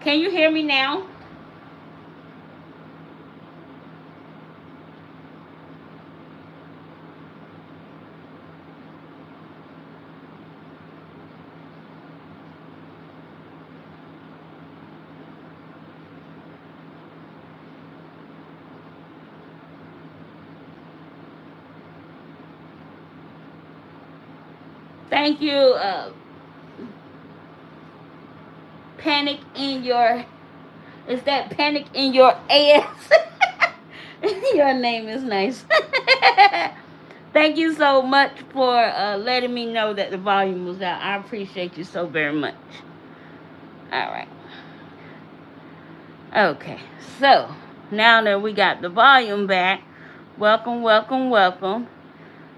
Can you hear me now? Thank you. Panic in your, is that panic in your ass? Your name is nice. Thank you so much for letting me know that the volume was out. I appreciate you so very much. All right. Okay, so now that we got the volume back, welcome, welcome, welcome.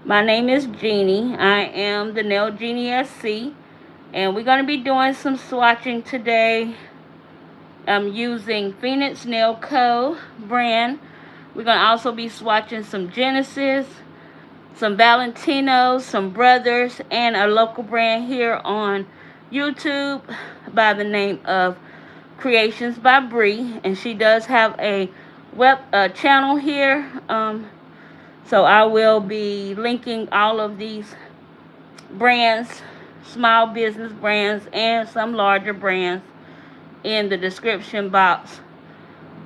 My name is Jeannie. I am the TheNailJeanieSC, and we're going to be doing some swatching today. I'm using Fenixx Nail Co. brand. We're going to also be swatching some JEANIESCs, some Valentino, some Brothers, and a local brand here on YouTube by the name of Creations by Brie, and she does have a web channel here. So I will be linking all of these brands, small business brands, and some larger brands in the description box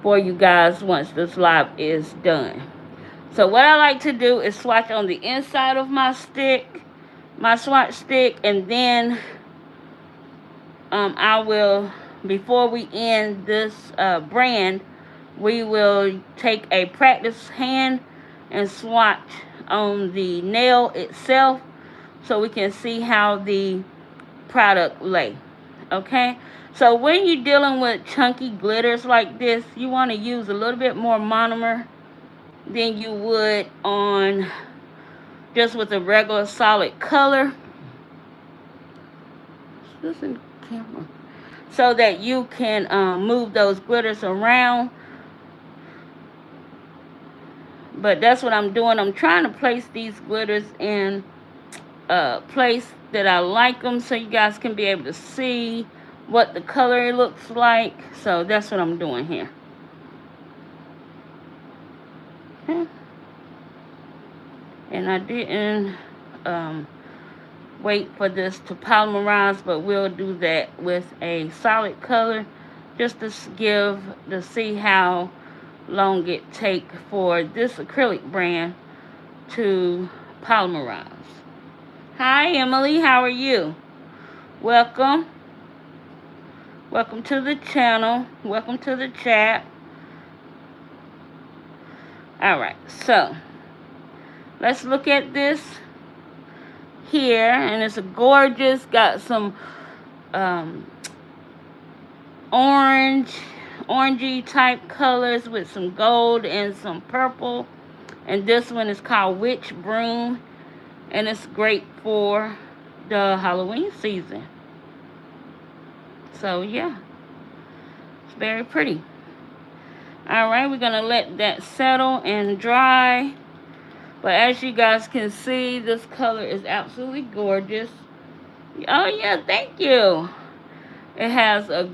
for you guys once this live is done. So what I like to do is swatch on the inside of my stick, my swatch stick, and then I will, before we end this brand, we will take a practice hand and swatch on the nail itself so we can see how the product lay. Okay, so when you're dealing with chunky glitters like this, you want to use a little bit more monomer than you would on just with a regular solid color. Is this in camera? So that you can move those glitters around. But that's what I'm doing. I'm trying to place these glitters in a place that I like them so you guys can be able to see what the color looks like. So that's what I'm doing here. Okay. And I didn't wait for this to polymerize, but we'll do that with a solid color just to see how long it take for this acrylic brand to polymerize. Hi Emily, how are you? Welcome. Welcome to the channel. Welcome to the chat. Alright, so let's look at this here, and it's a gorgeous, got some orangey type colors with some gold and some purple. And this one is called Witch Broom, and it's great for the Halloween season. So yeah, it's very pretty. Alright, we're gonna let that settle and dry. But as you guys can see, this color is absolutely gorgeous. Oh yeah, thank you. It has a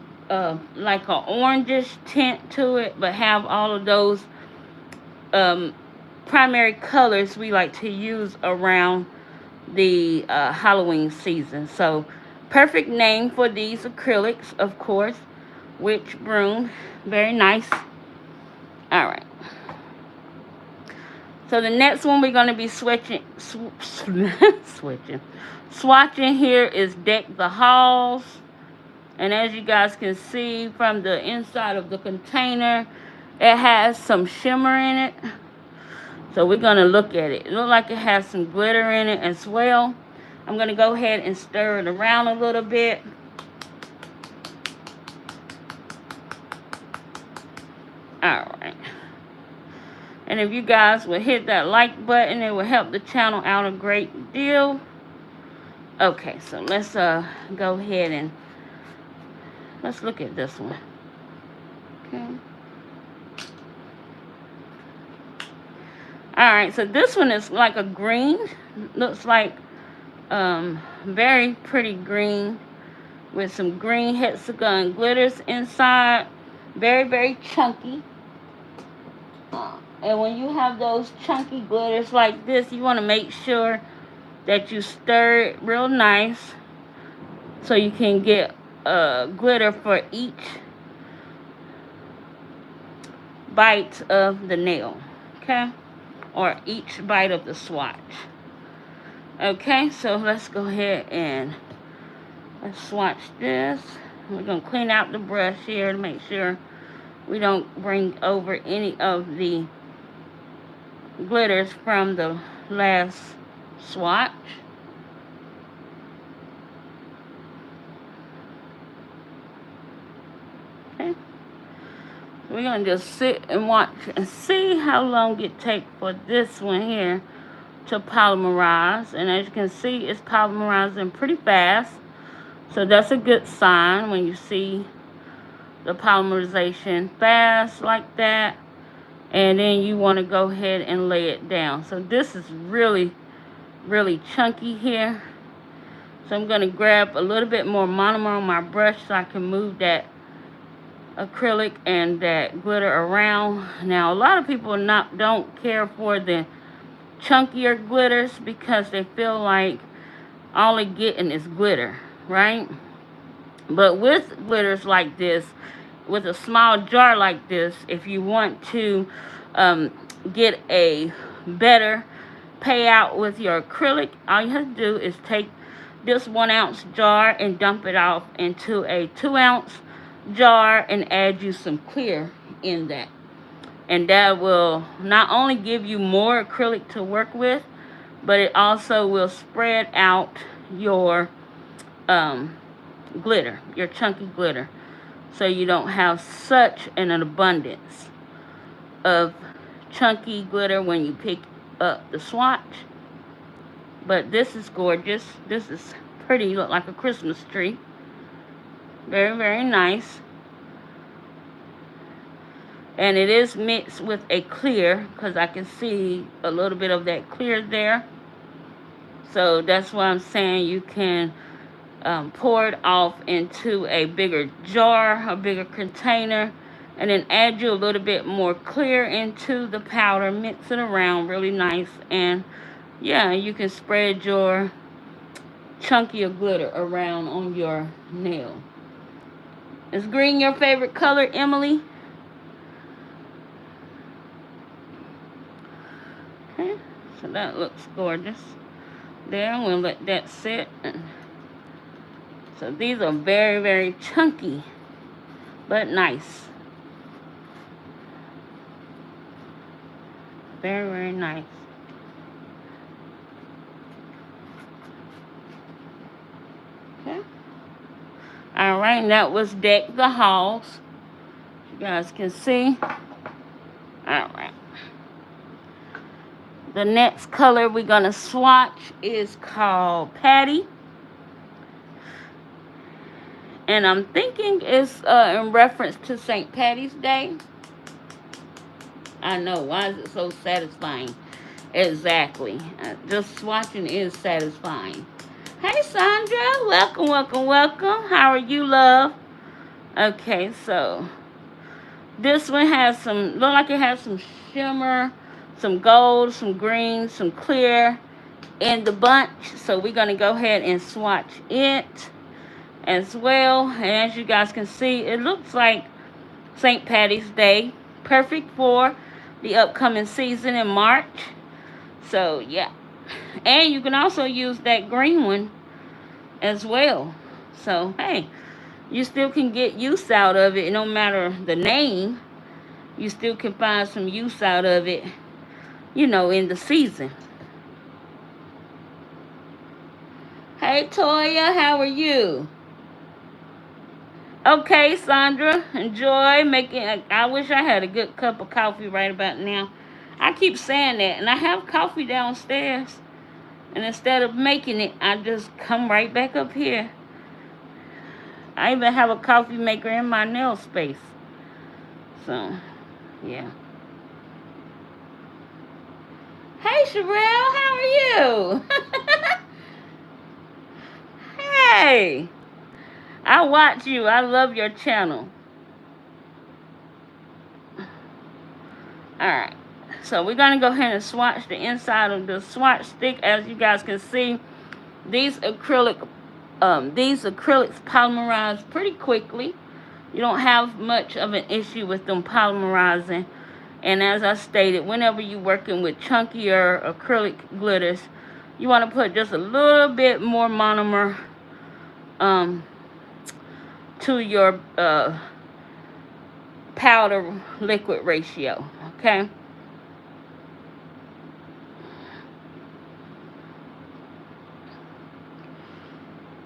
like an orangish tint to it, but have all of those primary colors we like to use around the Halloween season. So perfect name for these acrylics, of course. Witch Broom, very nice. All right. So the next one we're going to be swatching here is Deck the Halls. And as you guys can see from the inside of the container, it has some shimmer in it. So we're going to look at it. It looks like it has some glitter in it as well. I'm going to go ahead and stir it around a little bit. Alright. And if you guys would hit that like button, it will help the channel out a great deal. Okay, so let's go ahead and let's look at this one. Okay. Alright, so this one is like a green. Looks like very pretty green. with some green hexagon glitters inside. Very, very chunky. And when you have those chunky glitters like this, you want to make sure that you stir it real nice so you can get glitter for each bite of the nail, okay? Or each bite of the swatch. Okay, so let's go ahead and let's swatch this. We're going to clean out the brush here to make sure we don't bring over any of the glitters from the last swatch. Okay. We're going to just sit and watch and see how long it takes for this one here to polymerize. And as you can see, it's polymerizing pretty fast. So that's a good sign when you see the polymerization fast like that. And then you want to go ahead and lay it down. So this is really, really chunky here. So I'm going to grab a little bit more monomer on my brush so I can move that acrylic and that glitter around. Now a lot of people don't care for the chunkier glitters because they feel like all they're getting is glitter, right? But with glitters like this, with a small jar like this, if you want to get a better payout with your acrylic, all you have to do is take this 1 ounce jar and dump it off into a 2 ounce jar and add you some clear in that. And that will not only give you more acrylic to work with, but it also will spread out your glitter, your chunky glitter, so you don't have such an abundance of chunky glitter when you pick up the swatch. But this is gorgeous. This is pretty, look like a Christmas tree. Very, very nice. And it is mixed with a clear, because I can see a little bit of that clear there. So that's why I'm saying you can pour it off into a bigger jar, a bigger container, and then add you a little bit more clear into the powder. Mix it around really nice, and yeah, you can spread your chunkier glitter around on your nail. Is green your favorite color, Emily? Okay, so that looks gorgeous. There, I'm going to let that sit. So these are very, very chunky, but nice. Very, very nice. Okay. All right, and that was Deck the Halls. You guys can see. All right. The next color we're going to swatch is called Patty. And I'm thinking it's in reference to St. Patty's Day. I know, why is it so satisfying? Exactly. Just swatching is satisfying. Hey, Sandra. Welcome, welcome, welcome. How are you, love? Okay, so this one has some, look like it has some shimmer, some gold, some green, some clear in the bunch. So we're going to go ahead and swatch it as well. And as you guys can see, it looks like St. Patty's Day. Perfect for the upcoming season in March. So, yeah. And you can also use that green one as well. So, hey, you still can get use out of it. No matter the name, you still can find some use out of it, you know, in the season. Hey, Toya, how are you? Okay, Sandra, enjoy making. I wish I had a good cup of coffee right about now. I keep saying that, and I have coffee downstairs. And instead of making it, I just come right back up here. I even have a coffee maker in my nail space. So, yeah. Hey, Sherelle, how are you? Hey. I watch you. I love your channel. Alright. So we're going to go ahead and swatch the inside of the swatch stick. As you guys can see, these acrylics polymerize pretty quickly. You don't have much of an issue with them polymerizing. And as I stated, whenever you're working with chunkier acrylic glitters, you want to put just a little bit more monomer to your powder liquid ratio. Okay.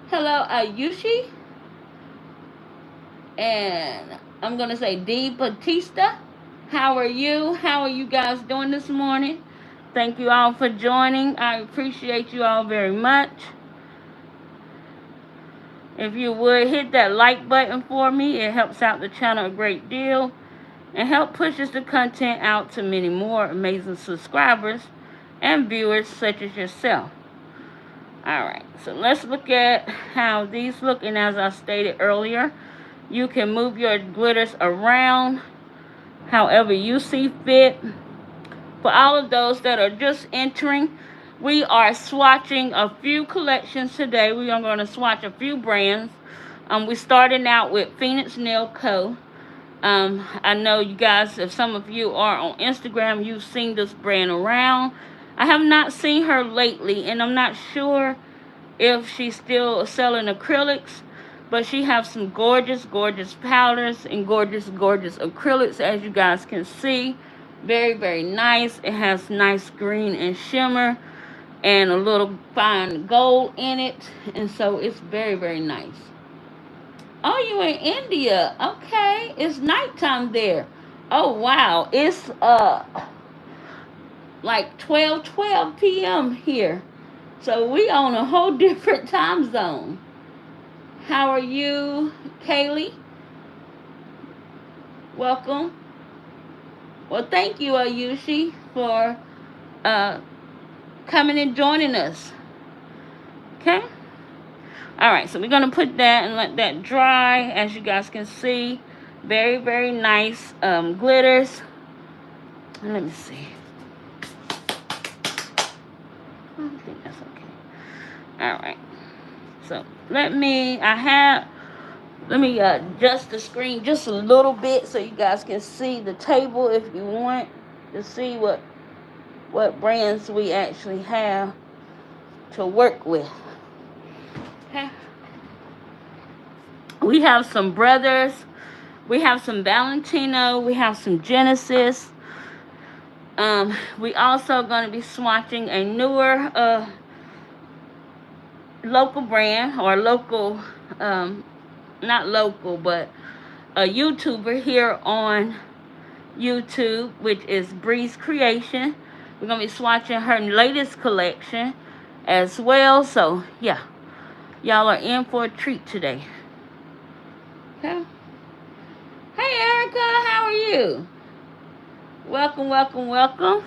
Hello, Ayushi. And I'm going to say D. Batista. How are you? How are you guys doing this morning? Thank you all for joining. I appreciate you all very much. If you would hit that like button for me, it helps out the channel a great deal and help pushes the content out to many more amazing subscribers and viewers such as yourself. Alright, so let's look at how these look. And as I stated earlier, you can move your glitters around however you see fit. For all of those that are just entering, we are swatching a few collections today. We are going to swatch a few brands. We're starting out with Fenixx Nail Co. I know you guys, if some of you are on Instagram, you've seen this brand around. I have not seen her lately, and I'm not sure if she's still selling acrylics, but she has some gorgeous, gorgeous powders and gorgeous, gorgeous acrylics, as you guys can see. Very, very nice. It has nice green and shimmer and a little fine gold in it, and so it's very, very nice. Oh, you in India? Okay, it's nighttime there. Oh wow, it's like 12 p.m. here, so we on a whole different time zone. How are you, Kaylee? Welcome. Well, thank you, Ayushi, for coming and joining us. Okay. All right, so we're going to put that and let that dry. As you guys can see, very, very nice glitters. Let me see. I think that's okay. All right. So let me adjust the screen just a little bit so you guys can see the table if you want to see what brands we actually have to work with. Okay. We have some Brothers, we have some Valentino, we have some JEANIESC. We also going to be swatching a newer local brand, or local, not local, but a YouTuber here on YouTube, which is Brie's Creation. We're going to be swatching her latest collection as well. So, yeah. Y'all are in for a treat today. Okay. Hey, Erica. How are you? Welcome, welcome, welcome.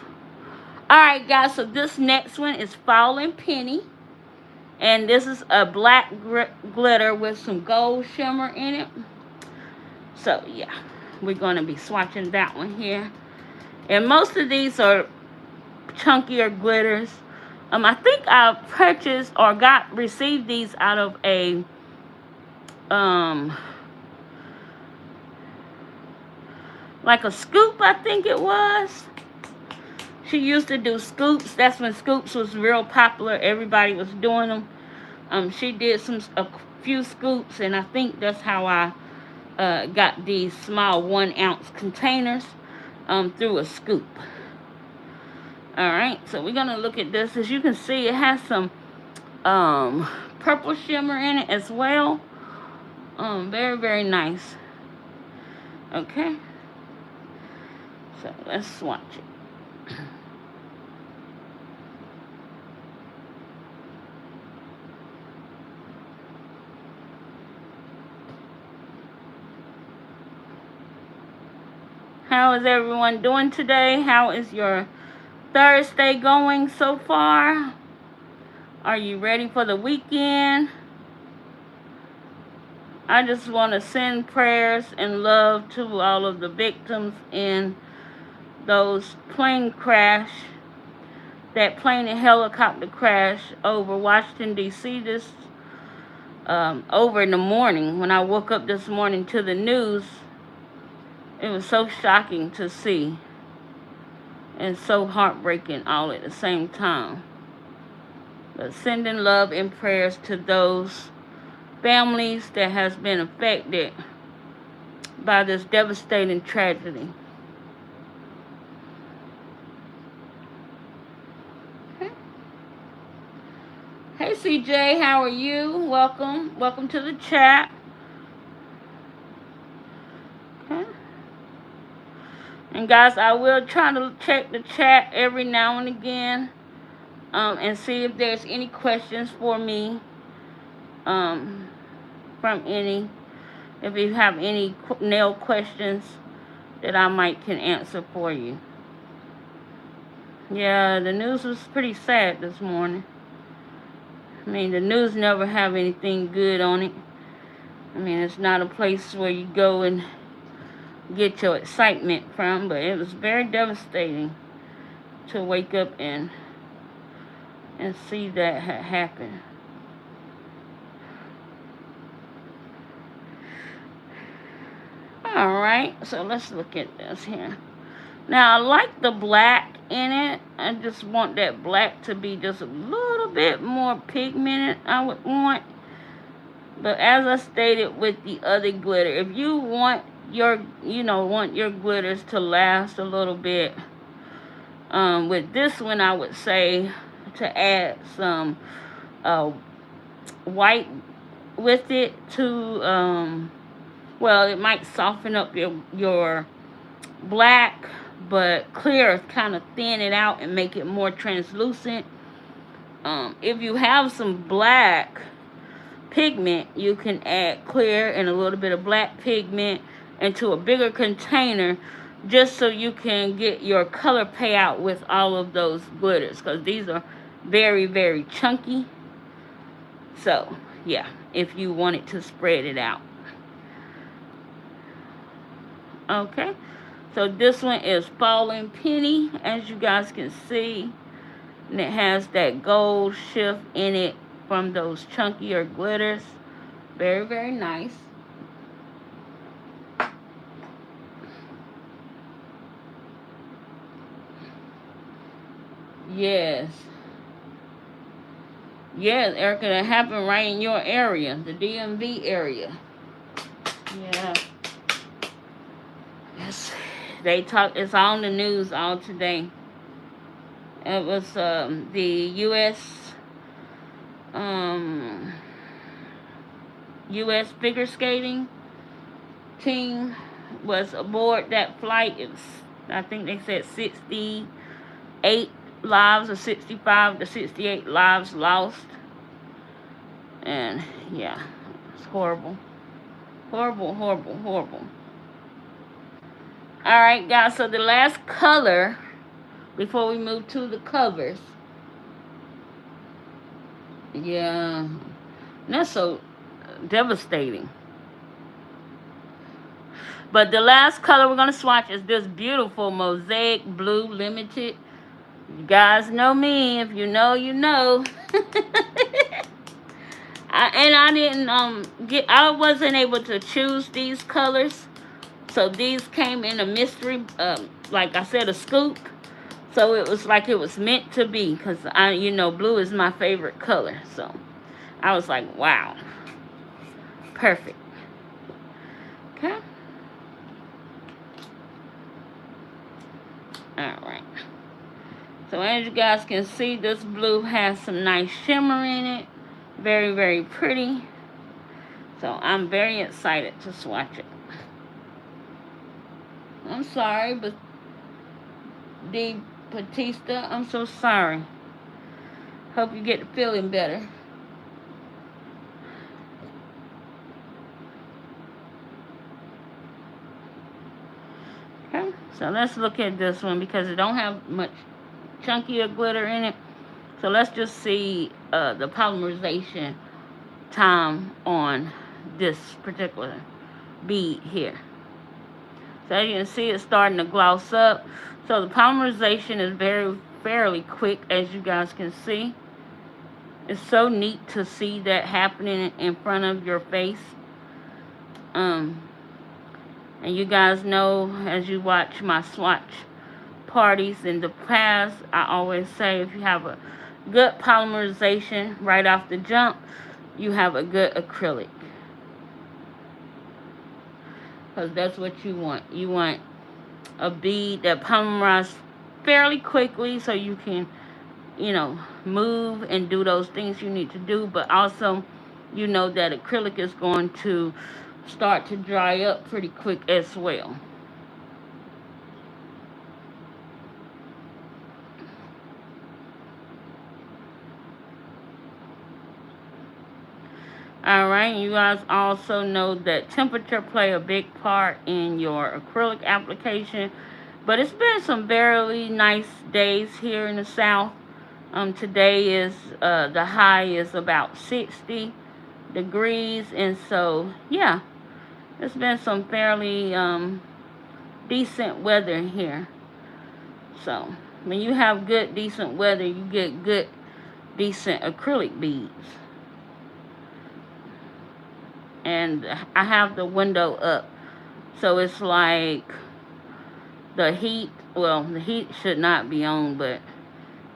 Alright, guys. So, this next one is Falling Penny. And this is a black glitter with some gold shimmer in it. So, yeah. We're going to be swatching that one here. And most of these are chunkier glitters. I think I purchased or received these out of a like a scoop, I think it was. She used to do scoops. That's when scoops was real popular. Everybody was doing them. She did a few scoops, and I think that's how I got these small 1-ounce containers through a scoop. Alright, so we're going to look at this. As you can see, it has some purple shimmer in it as well. Very, very nice. Okay. So, let's swatch it. How is everyone doing today? How is your Thursday going so far? Are you ready for the weekend? I just want to send prayers and love to all of the victims in those plane crash, that plane and helicopter crash over Washington, D.C. this over in the morning. When I woke up this morning to the news, it was so shocking to see and so heartbreaking all at the same time. But sending love and prayers to those families that has been affected by this devastating tragedy. Okay. Hey CJ, how are you? Welcome to the chat. Okay. And guys, I will try to check the chat every now and again, and see if there's any questions for me, from any, if you have any nail questions that I might can answer for you. Yeah, the news was pretty sad this morning. I mean, the news never have anything good on it. I mean, it's not a place where you go and get your excitement from, but it was very devastating to wake up and see that had happened. Alright, so let's look at this here. Now, I like the black in it. I just want that black to be just a little bit more pigmented, I would want. But as I stated with the other glitter, if you want your, want your glitters to last a little bit, with this one, I would say to add some white with it to, well, it might soften up your black, but clear, kind of thin it out and make it more translucent. If you have some black pigment, you can add clear and a little bit of black pigment into a bigger container, just so you can get your color payout with all of those glitters, because these are very, very chunky. So yeah, if you wanted to spread it out. Okay, so this one is Falling Penny, as you guys can see, and it has that gold shift in it from those chunkier glitters. Very, very nice. Yes. Yes, Erica, that happened right in your area, the DMV area. Yeah. Yes. They talk, it's on the news all today. It was the U.S. figure skating team was aboard that flight. It was, I think they said 68 lives, or 65 to 68 lives lost. And yeah, it's horrible. Horrible, horrible, horrible. Alright guys, so the last color before we move to the covers. Yeah, that's so devastating. But the last color we're going to swatch is this beautiful Mosaic Blue Limited. You guys know me. If you know, you know. I wasn't able to choose these colors. So these came in a mystery, like I said, a scoop. So it was like it was meant to be, because blue is my favorite color. So I was like, wow. Perfect. Okay. Alright. So as you guys can see, this blue has some nice shimmer in it. Very, very pretty. So I'm very excited to swatch it. I'm sorry, but the Batista, I'm so sorry. Hope you get feeling better. Okay, so let's look at this one because it don't have much chunkier glitter in it. So let's just see the polymerization time on this particular bead here. So as you can see, it's starting to gloss up. So the polymerization is fairly quick, as you guys can see. It's so neat to see that happening in front of your face. And you guys know, as you watch my swatch parties in the past, I always say if you have a good polymerization right off the jump, you have a good acrylic. Because that's what you want. You want a bead that polymerizes fairly quickly so you can, you know, move and do those things you need to do, but also you know that acrylic is going to start to dry up pretty quick as well. Alright, you guys also know that temperature play a big part in your acrylic application, but it's been some very nice days here in the South. Today is the high is about 60 degrees, and so yeah, it's been some fairly decent weather here. So when you have good decent weather, you get good decent acrylic beads. And I have the window up, so it's like the heat, well, the heat should not be on, but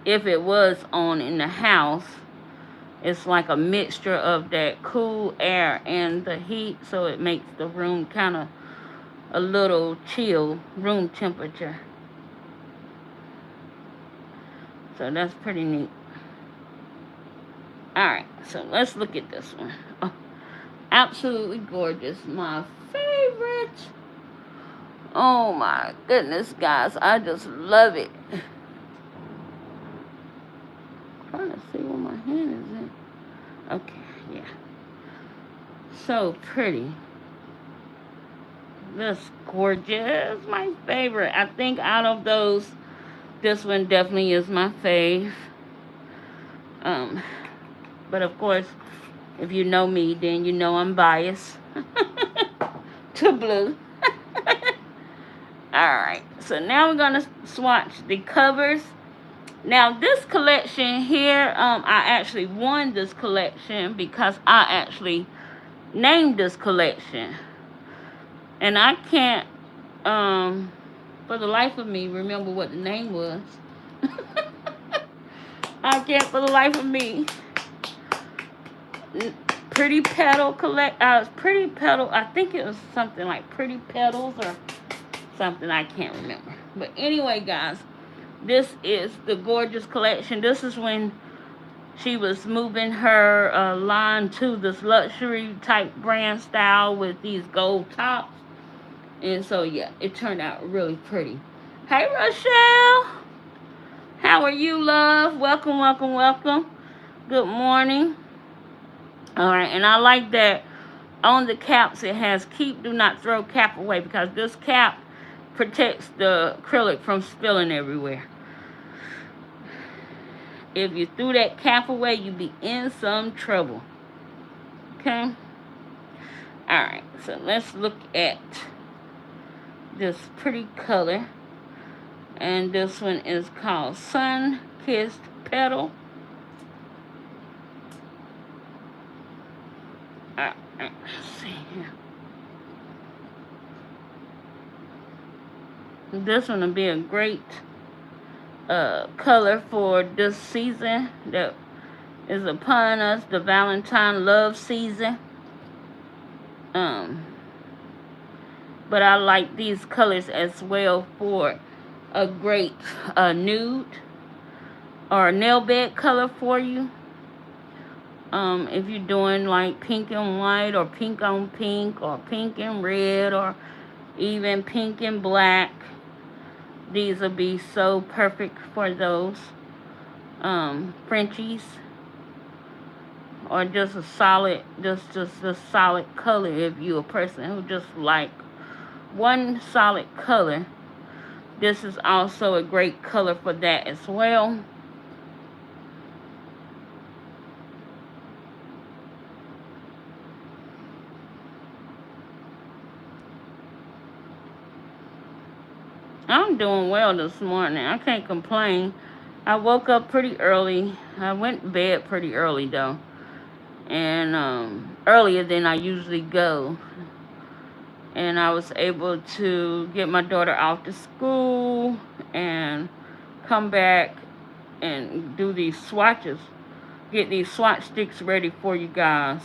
if it was on in the house, it's like a mixture of that cool air and the heat, so it makes the room kind of a little chill, room temperature. So that's pretty neat. Alright, so let's look at this one. Oh, absolutely gorgeous. My favorite. Oh my goodness, guys. I just love it. I'm trying to see where my hand is in. Okay, yeah. So pretty. That's gorgeous. My favorite. I think out of those, this one definitely is my fave. But of course, if you know me, then you know I'm biased to blue. Alright, so now we're going to swatch the covers. Now, this collection here, I actually won this collection because I actually named this collection. And I can't, for the life of me, remember what the name was. I can't for the life of me. Pretty Petal Pretty Petal, I think it was something like Pretty Petals or something, I can't remember. But anyway, guys, this is the gorgeous collection. This is when she was moving her line to this luxury type brand style with these gold tops. And so, yeah, it turned out really pretty. Hey, Rochelle. How are you, love? Welcome, welcome, welcome. Good morning. Alright, and I like that on the caps it has keep, do not throw cap away, because this cap protects the acrylic from spilling everywhere. If you threw that cap away, you'd be in some trouble. Okay? Alright, so let's look at this pretty color. And this one is called Sun Kissed Petal. Let's see here. This one will be a great color for this season that is upon us, the Valentine love season. But I like these colors as well for a great nude or a nail bed color for you. If you're doing like pink and white or pink on pink or pink and red or even pink and black, these will be so perfect for those. Frenchies, or just a solid, just a solid color. If you're a person who just like one solid color, this is also a great color for that as well. I'm doing well this morning. I can't complain. I woke up pretty early. I went to bed pretty early though. And earlier than I usually go. And I was able to get my daughter off to school and come back and do these swatches. Get these swatch sticks ready for you guys.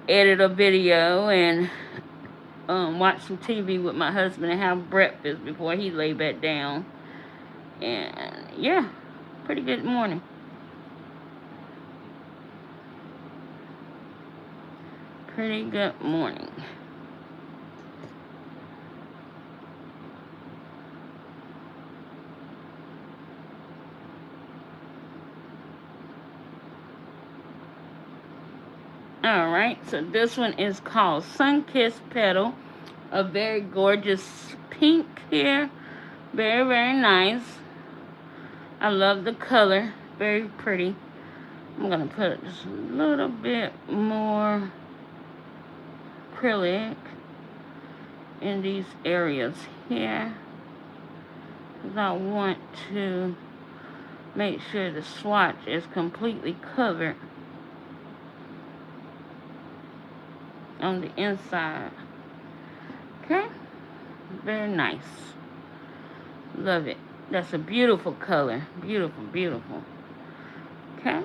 Edit a video and watch some TV with my husband and have breakfast before he lay back down. And yeah, pretty good morning. Pretty good morning. Alright, so this one is called Sun-Kissed Petal. A very gorgeous pink here. Very, very nice. I love the color. Very pretty. I'm going to put just a little bit more acrylic in these areas here. Because I want to make sure the swatch is completely covered on the inside. Okay, very nice. Love it. That's a beautiful color. Beautiful, beautiful. Okay.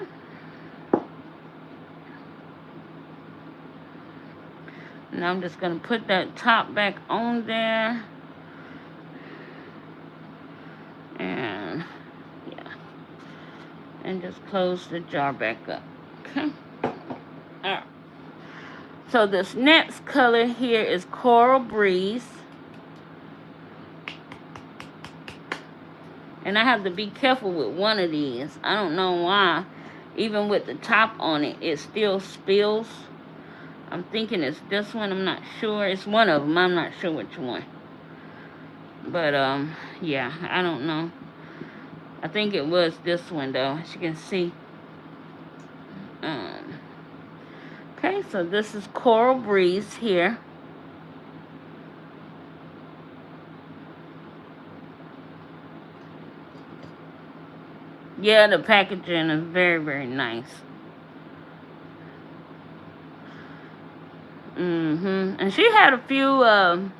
Now I'm just going to put that top back on there. And yeah. And just close the jar back up. Okay. Alright. So this next color here is Coral Breeze. And I have to be careful with one of these. I don't know why. Even with the top on it, it still spills. I'm thinking it's this one. I'm not sure. It's one of them. I'm not sure which one. But, yeah, I don't know. I think it was this one, though, as you can see. Okay, so this is Coral Breeze here. Yeah, the packaging is very, very nice. And she had a few, and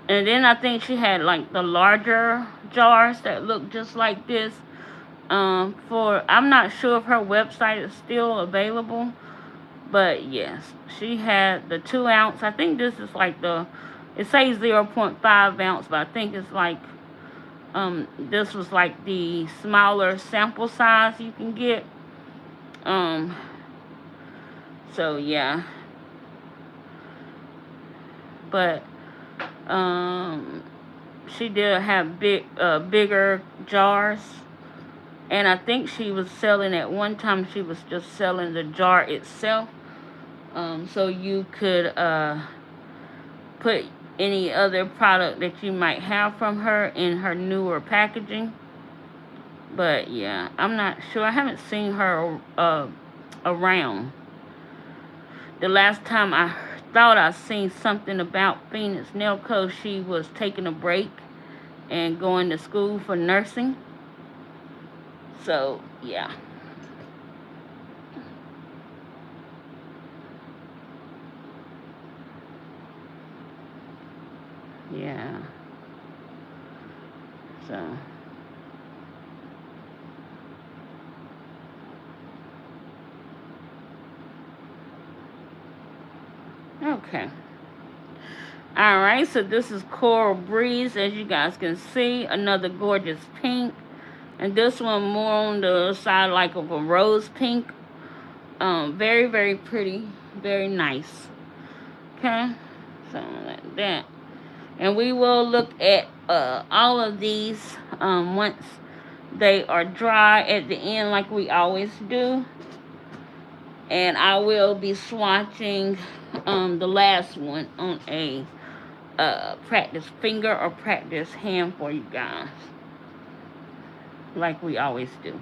then I think she had like the larger jars that look just like this. I'm not sure if her website is still available. But yes, she had the 2 ounce. I think this is like it says 0.5 ounce, but I think it's like, this was like the smaller sample size you can get. So yeah. But, she did have bigger jars. And I think she was selling at one time, she was just selling the jar itself. So you could put any other product that you might have from her in her newer packaging. But yeah, I'm not sure. I haven't seen her around. The last time I thought I seen something about Fenixx Nail Co., she was taking a break and going to school for nursing. So, yeah. Yeah. So. Okay. Alright, so this is Coral Breeze, as you guys can see. Another gorgeous pink. And this one more on the side like of a rose pink. Very, very pretty. Very nice. Okay. Something like that. And we will look at all of these once they are dry at the end like we always do. And I will be swatching the last one on a practice finger or practice hand for you guys. Like we always do.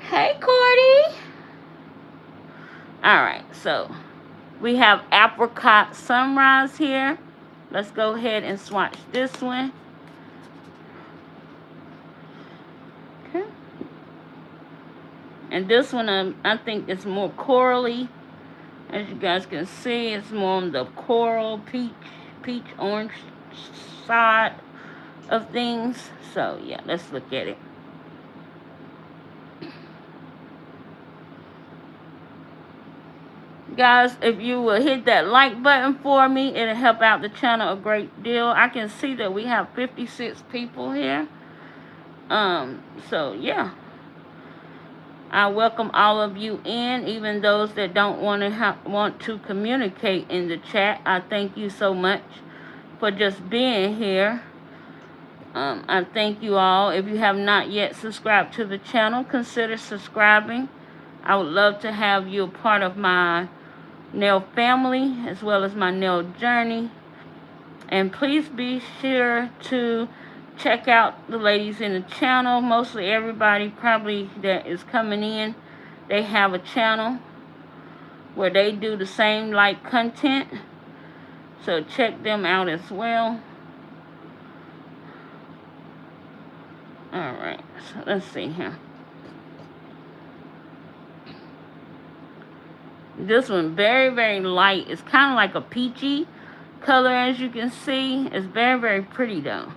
Hey, Cordy. Alright, so we have Apricot Sunrise here. Let's go ahead and swatch this one. Okay. And this one, I think it's more corally. As you guys can see, it's more on the coral, peach, orange side of things. So, yeah, let's look at it. Guys, if you will hit that like button for me, it'll help out the channel a great deal. I can see that we have 56 people here. So, yeah. I welcome all of you in, even those that don't want to communicate in the chat. I thank you so much for just being here. I thank you all. If you have not yet subscribed to the channel, consider subscribing. I would love to have you a part of my nail family as well as my nail journey. And please be sure to check out the ladies in the channel. Mostly everybody probably that is coming in, they have a channel where they do the same like content. So check them out as well. Alright, so let's see here. This one very, very light. It's kind of like a peachy color, as you can see. It's very, very pretty though.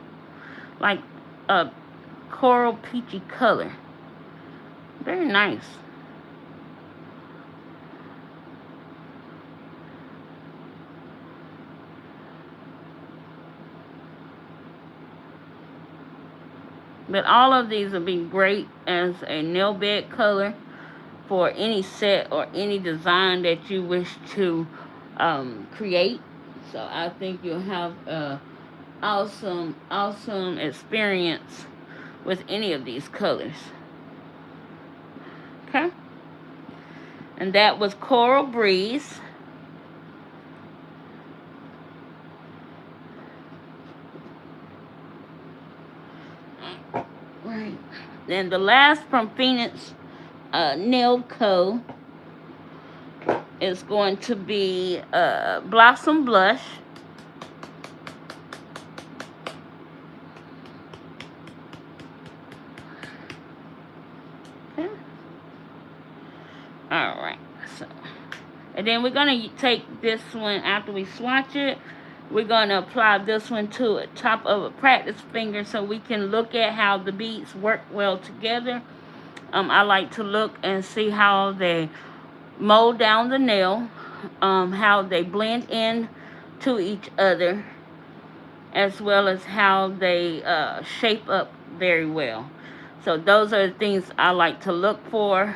Like a coral peachy color. Very nice. But all of these will be great as a nail bed color for any set or any design that you wish to create. So I think you'll have a awesome experience with any of these colors. Okay, and that was Coral Breeze. Right, then the last from Fenixx Nail Co. is going to be Blossom Blush. Okay. Alright, so and then we're gonna take this one after we swatch it. We're gonna apply this one to the top of a practice finger so we can look at how the beads work well together. I like to look and see how they mold down the nail, how they blend in to each other, as well as how they shape up very well. So those are the things I like to look for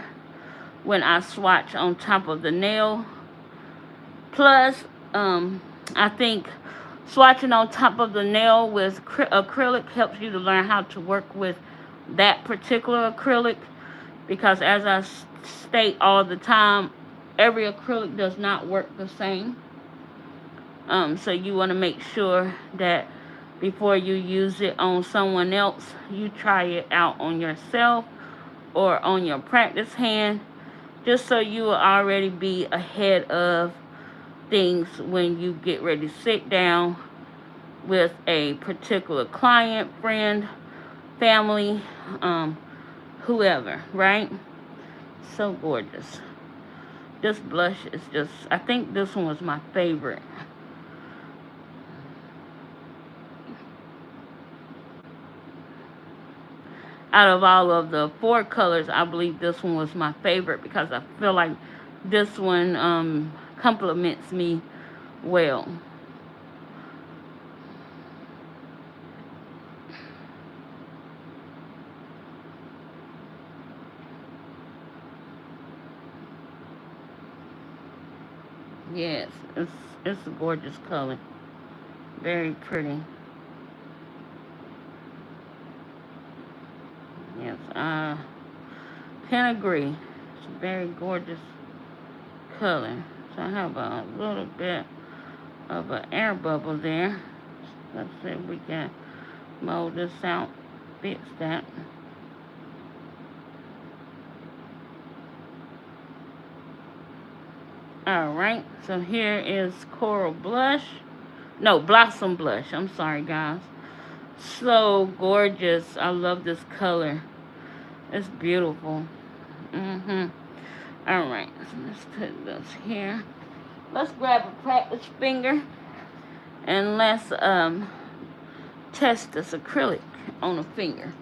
when I swatch on top of the nail. Plus, I think swatching on top of the nail with acrylic helps you to learn how to work with that particular acrylic, because as I state all the time, every acrylic does not work the same. So you want to make sure that before you use it on someone else, you try it out on yourself or on your practice hand, just so you will already be ahead of things when you get ready to sit down with a particular client, friend, family, whoever, right? So gorgeous. This blush is just, I think this one was my favorite. Out of all of the 4 colors, I believe this one was my favorite because I feel like this one complements me well. Yes, it's a gorgeous color. Very pretty. Yes, I can agree. It's a very gorgeous color. So I have a little bit of an air bubble there. Let's see if we can mold this out, fix that. Alright, so here is Coral Blush. No, Blossom Blush. I'm sorry, guys. So gorgeous. I love this color. It's beautiful. Alright, so let's put this here. Let's grab a practice finger and let's test this acrylic on a finger.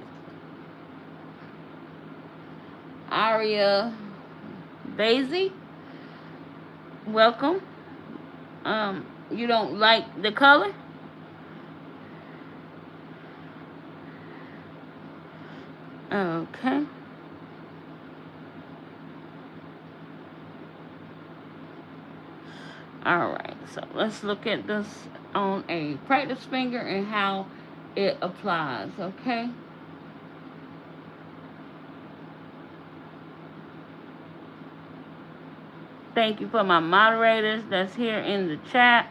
Aria Basie, welcome. You don't like the color? Okay. Alright, so let's look at this on a practice finger and how it applies, okay? Thank you for my moderators that's here in the chat.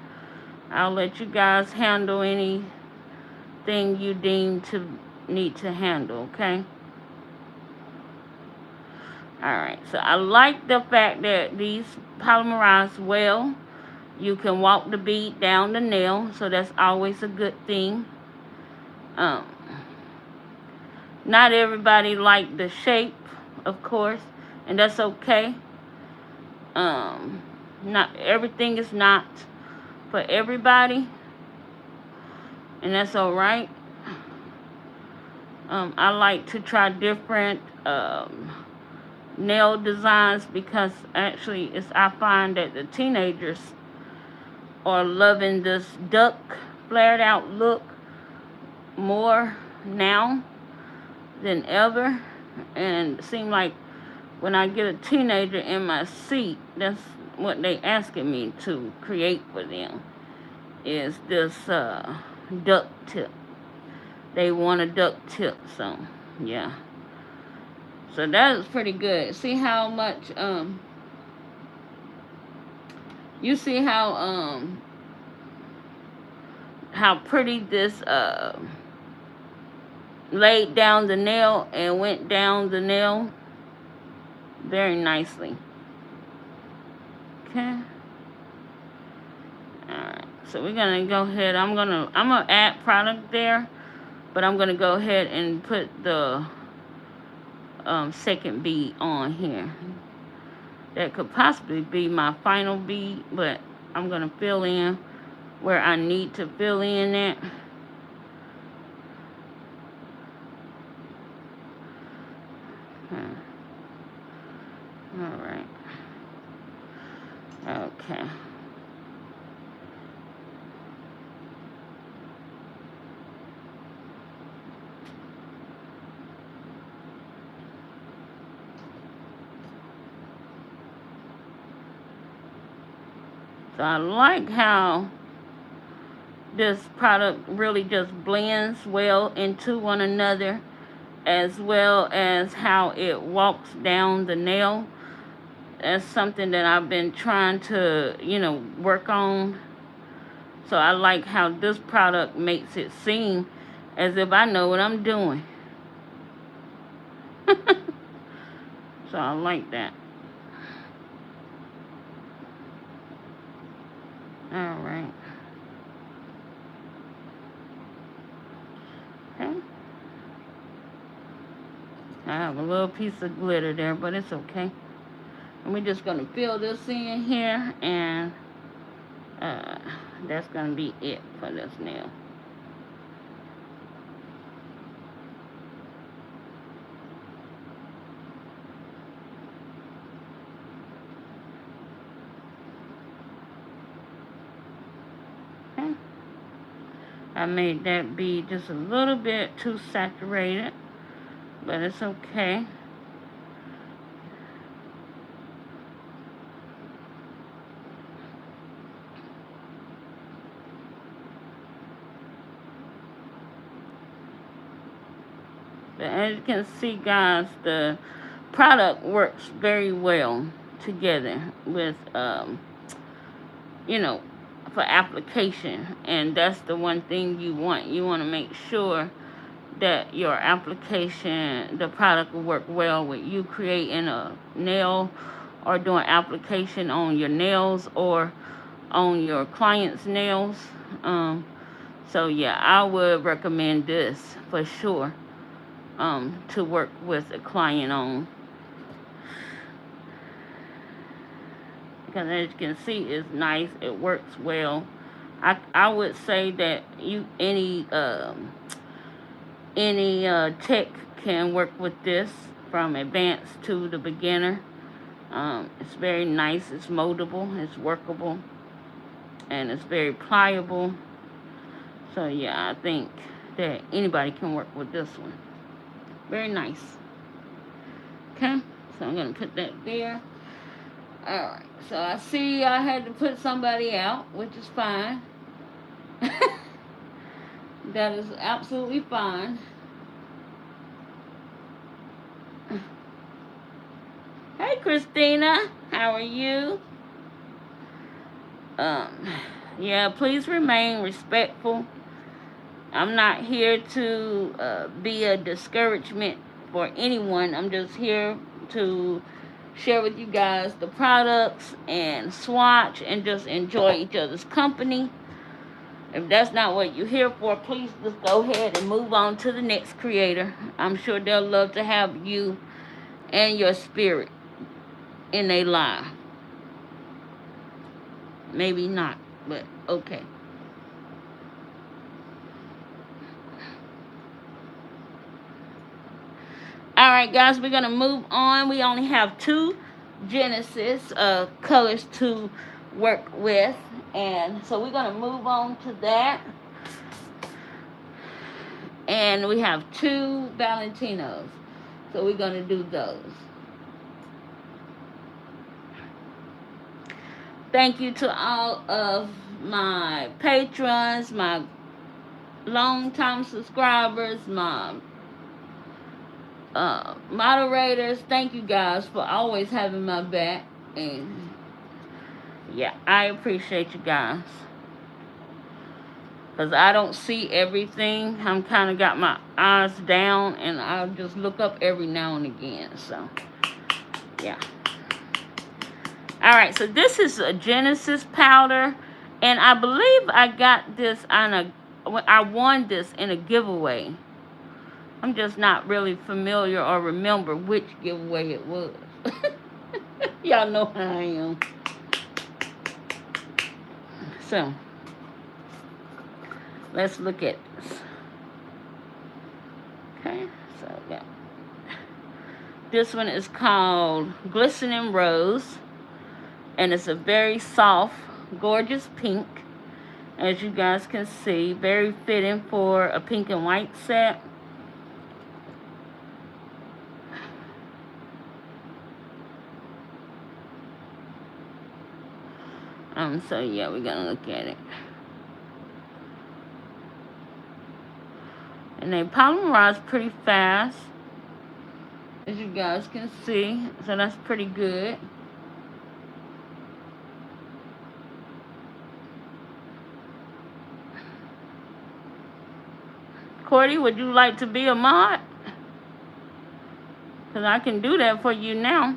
I'll let you guys handle anything you deem to need to handle, okay? Alright, so I like the fact that these polymerize well. You can walk the bead down the nail, so that's always a good thing. Not everybody like the shape, of course, and that's okay. Not everything is not for everybody, and that's all right. I like to try different nail designs because actually I find that the teenagers are loving this duck flared out look more now than ever, and it seems like when I get a teenager in my seat, that's what they asking me to create for them, is this duck tip. They want a duck tip, so yeah. So that is pretty good. See how much you see how pretty this laid down the nail and went down the nail very nicely. Okay. Alright, so we're gonna go ahead. I'm gonna add product there, but I'm gonna go ahead and put the second bead on here. That could possibly be my final bead, but I'm gonna fill in where I need to fill in at. Alright. Okay. So I like how this product really just blends well into one another, as well as how it walks down the nail. That's something that I've been trying to, work on. So I like how this product makes it seem as if I know what I'm doing. So I like that. Alright. Okay. I have a little piece of glitter there, but it's okay. And we're just going to fill this in here, and that's going to be it for this nail. Okay. I made that bead just a little bit too saturated, but it's okay. But as you can see, guys, the product works very well together with, for application. And that's the one thing you want. You want to make sure that your application, the product will work well with you creating a nail or doing application on your nails or on your client's nails. So yeah, I would recommend this for sure to work with a client on, because as you can see, it's nice. It works well. I would say that any tech can work with this, from advanced to the beginner. It's very nice. It's moldable. It's workable, and it's very pliable. So yeah, I think that anybody can work with this one. Very nice. Okay, so I'm gonna put that there. Alright, so I see I had to put somebody out, which is fine. That is absolutely fine. Hey Christina, how are you? Yeah, please remain respectful. I'm not here to be a discouragement for anyone. I'm just here to share with you guys the products and swatch and just enjoy each other's company. If that's not what you're here for, please just go ahead and move on to the next creator. I'm sure they'll love to have you and your spirit in their life. Maybe not, but okay. Alright guys, we're going to move on. We only have 2 JEANIESC colors to work with. And so we're going to move on to that. And we have 2 Valentinos. So we're going to do those. Thank you to all of my patrons, my long-time subscribers, my moderators. Thank you guys for always having my back. And yeah, I appreciate you guys, because I don't see everything. I'm kind of got my eyes down, and I'll just look up every now and again. So yeah. Alright, so this is a JEANIESC powder, and I believe I got this I won this in a giveaway. I'm just not really familiar or remember which giveaway it was. Y'all know how I am. So, let's look at this. Okay, so yeah. This one is called Glistening Rose. And it's a very soft, gorgeous pink. As you guys can see, very fitting for a pink and white set. So yeah, we're gonna look at it. And they polymerize pretty fast, as you guys can see. So that's pretty good. Cordy, would you like to be a mod? Because I can do that for you now.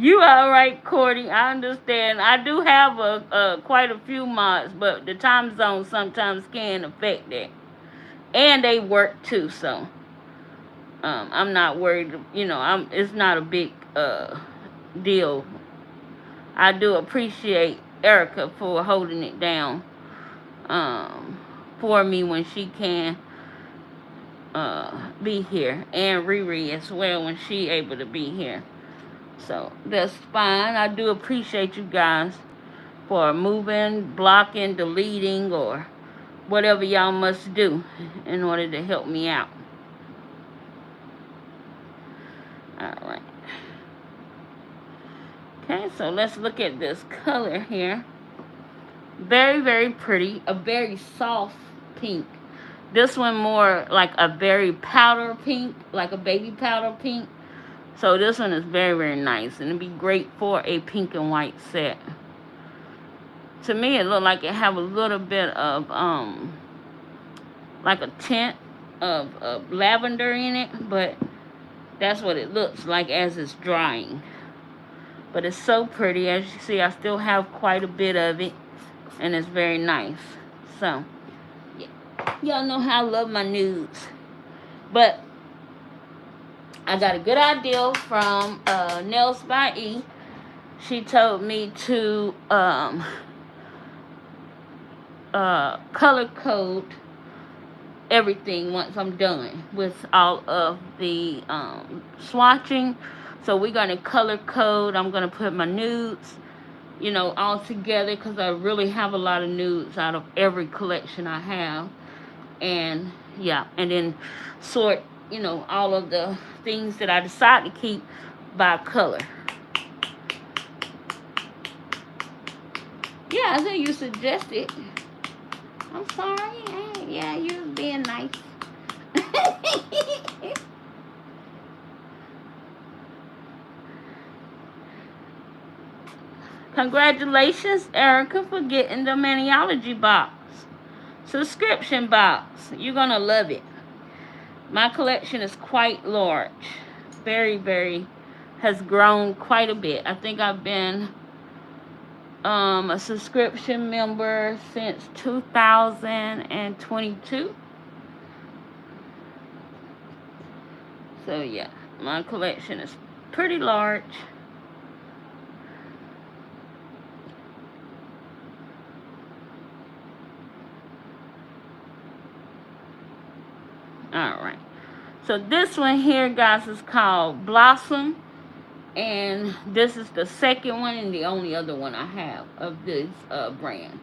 You all right, Cordy? I understand. I do have quite a few mods, but the time zone sometimes can affect that, and they work too. So I'm not worried. You know, it's not a big deal. I do appreciate Erica for holding it down for me when she can be here, and Riri as well when she able to be here. So that's fine. I do appreciate you guys for moving, blocking, deleting, or whatever y'all must do in order to help me out. Alright. Okay, so let's look at this color here. Very, very pretty. A very soft pink. This one more like a very powder pink, like a baby powder pink. So this one is very, very nice. And it'd be great for a pink and white set. To me, it looked like it have a little bit of, like a tint of lavender in it. But that's what it looks like as it's drying. But it's so pretty. As you see, I still have quite a bit of it. And it's very nice. So, yeah. Y'all know how I love my nudes. But I got a good idea from Nails by E. She told me to color code everything once I'm done with all of the swatching. So we're going to color code. I'm going to put my nudes, you know, all together because I really have a lot of nudes out of every collection I have. And yeah, and then sort, you know, all of the things that I decide to keep by color. Yeah, I think you suggested. I'm sorry. Yeah, you're being nice. Congratulations, Erica, for getting the Maniology box. Subscription box. You're going to love it. My collection is quite large. Very, very, has grown quite a bit. I think I've been a subscription member since 2022. So yeah, my collection is pretty large. Alright, so this one here, guys, is called Blossom, and this is the second one and the only other one I have of this brand.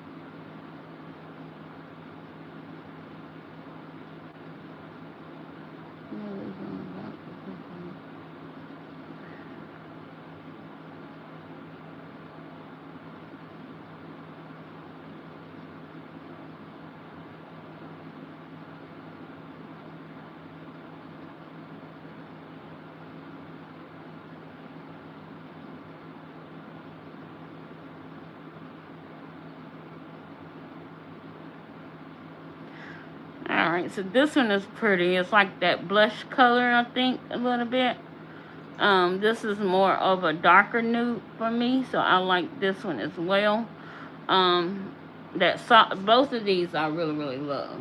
Alright, so this one is pretty. It's like that blush color, I think, a little bit. This is more of a darker nude for me, so I like this one as well. Both of these I really, really love.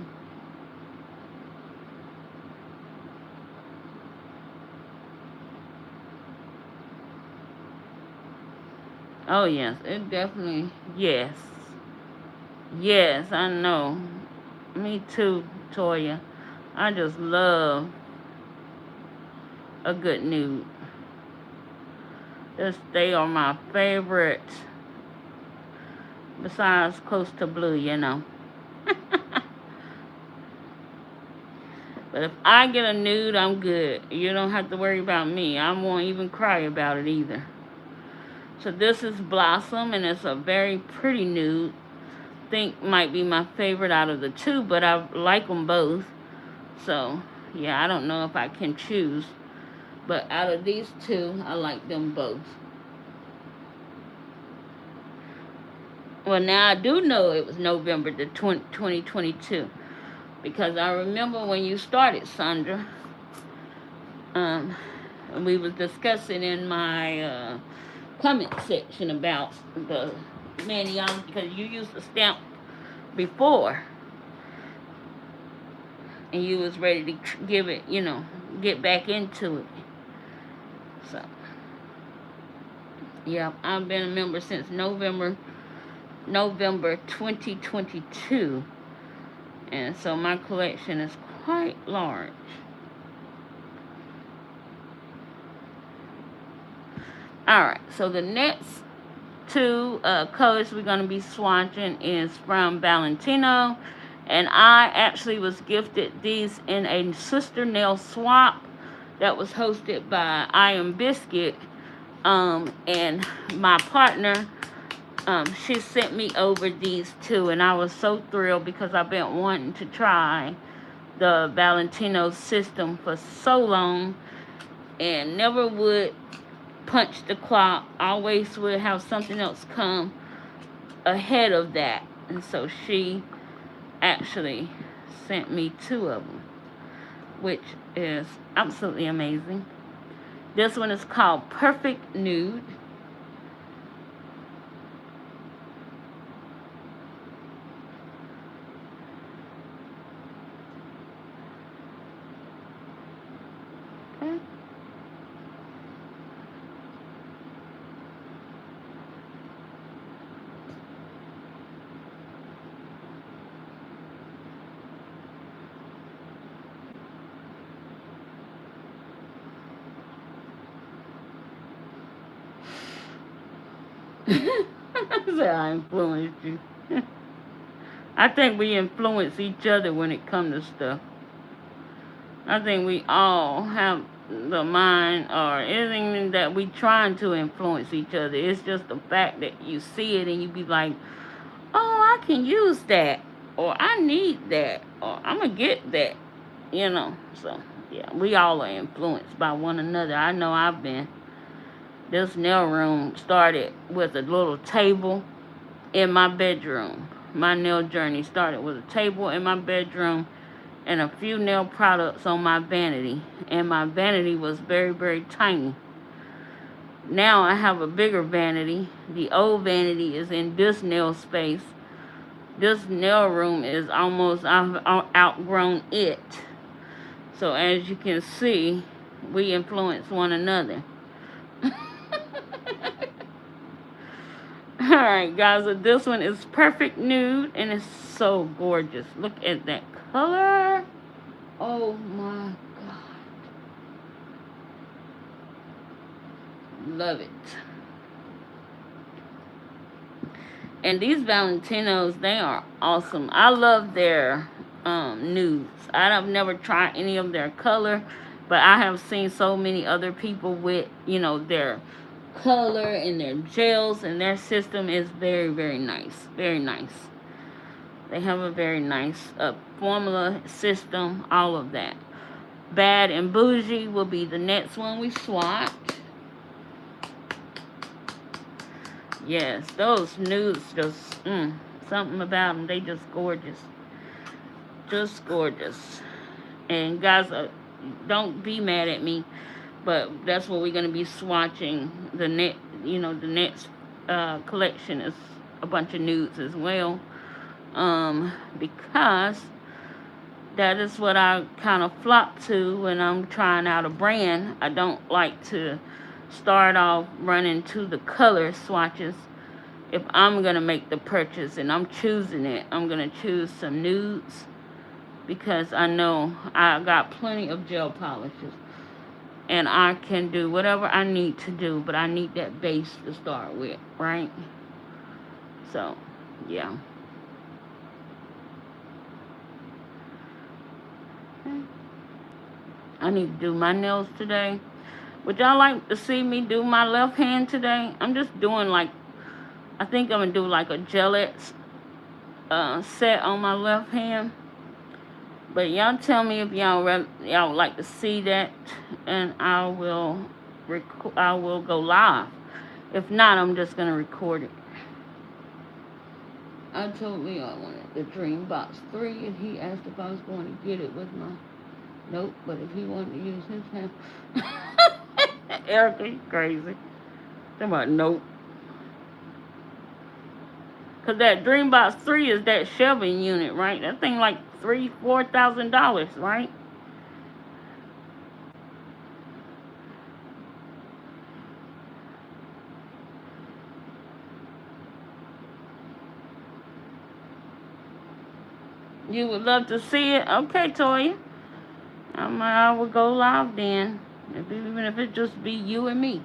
Oh, yes, it definitely, yes. Yes, I know. Me too, Toya. I just love a good nude. They are my favorite. Besides Close to Blue, you know. But if I get a nude, I'm good. You don't have to worry about me. I won't even cry about it either. So this is Blossom, and it's a very pretty nude. Think might be my favorite out of the two, but I like them both. So yeah, I don't know if I can choose, but out of these two, I like them both. Well, now I do know it was November the 2022, because I remember when you started, Sandra, and we was discussing in my comment section about the Maniology, because you used the stamp before and you was ready to give it, you know, get back into it. So yeah, I've been a member since November 2022, and so my collection is quite large. Alright, so the next two colors we're going to be swatching is from Valentino. And I actually was gifted these in a sister nail swap that was hosted by Iron Biscuit. And my partner, she sent me over these two, and I was so thrilled because I've been wanting to try the Valentino system for so long and never would punch the clock. Always would have something else come ahead of that. And so she actually sent me two of them, which is absolutely amazing. This one is called Perfect Nude. Okay. I influenced you. I think we influence each other when it comes to stuff. I think we all have the mind or anything that we trying to influence each other. It's just the fact that you see it and you be like, oh, I can use that, or I need that, or I'm going to get that, you know. So, yeah, we all are influenced by one another. I know I've been. This nail room started with a little table in my bedroom. My nail journey started with a table in my bedroom and a few nail products on my vanity. And my vanity was very, very tiny. Now I have a bigger vanity. The old vanity is in this nail space. This nail room is almost, I've outgrown it. So as you can see, we influence one another. Alright guys, so this one is Perfect Nude and it's so gorgeous. Look at that color. Oh my god. Love it. And these Valentinos, they are awesome. I love their nudes. I've never tried any of their color, but I have seen so many other people with, you know, their color and their gels, and their system is very, very nice. Very nice. They have a very nice formula system, all of that. Bad and Bougie will be the next one we swatch. Yes, those nudes just, something about them. They just gorgeous. Just gorgeous. And guys, don't be mad at me, but that's what we're going to be swatching. The next collection is a bunch of nudes as well. Because that is what I kind of flop to when I'm trying out a brand. I don't like to start off running to the color swatches. If I'm going to make the purchase and I'm choosing it, I'm going to choose some nudes because I know I got plenty of gel polishes and I can do whatever I need to do, but I need that base to start with, right? So, yeah. I need to do my nails today. Would y'all like to see me do my left hand today? I'm just doing like, I think I'm going to do like a gillettes set on my left hand. But y'all tell me if y'all would like to see that, and I will go live. If not, I'm just going to record it. I told me I wanted the Dream Box 3, and he asked if I was going to get it with my... Nope, but if he wanted to use his hand... Erica, you crazy. Talking about nope. Because that Dream Box 3 is that shelving unit, right? That thing like $4,000, right? You would love to see it? Okay, Toya. I will go live then. Even if it just be you and me.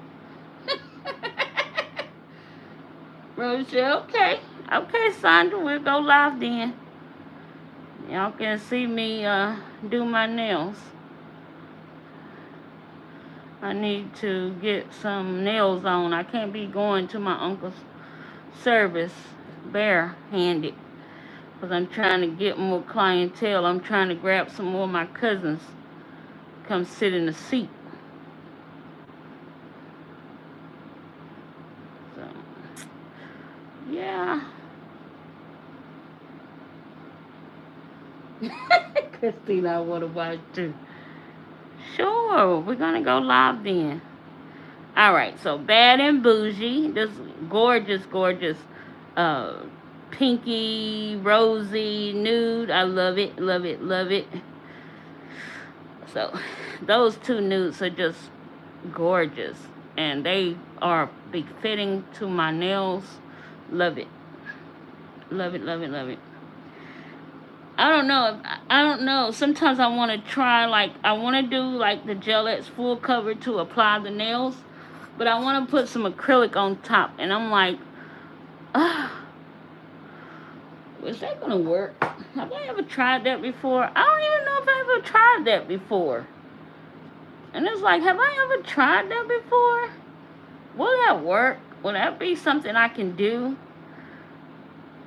Rose said, okay. Okay, Sandra, we'll go live then. Y'all can see me do my nails. I need to get some nails on. I can't be going to my uncle's service bare-handed because I'm trying to get more clientele. I'm trying to grab some more of my cousins, come sit in the seat. So, yeah. Christina, I want to watch too. Sure, we're gonna go live then. Alright, so Bad and Bougie, this gorgeous, gorgeous pinky, rosy, nude. I love it, love it, love it. So those two nudes are just gorgeous, and they are befitting to my nails. Love it, love it, love it, love it. I don't know. Sometimes I want to try, like, I want to do like the Gillette's full cover to apply the nails, but I want to put some acrylic on top, and I'm like, is that gonna work? Have I ever tried that before? I don't even know if I ever tried that before. And it's like, have I ever tried that before? Will that work? Will that be something I can do?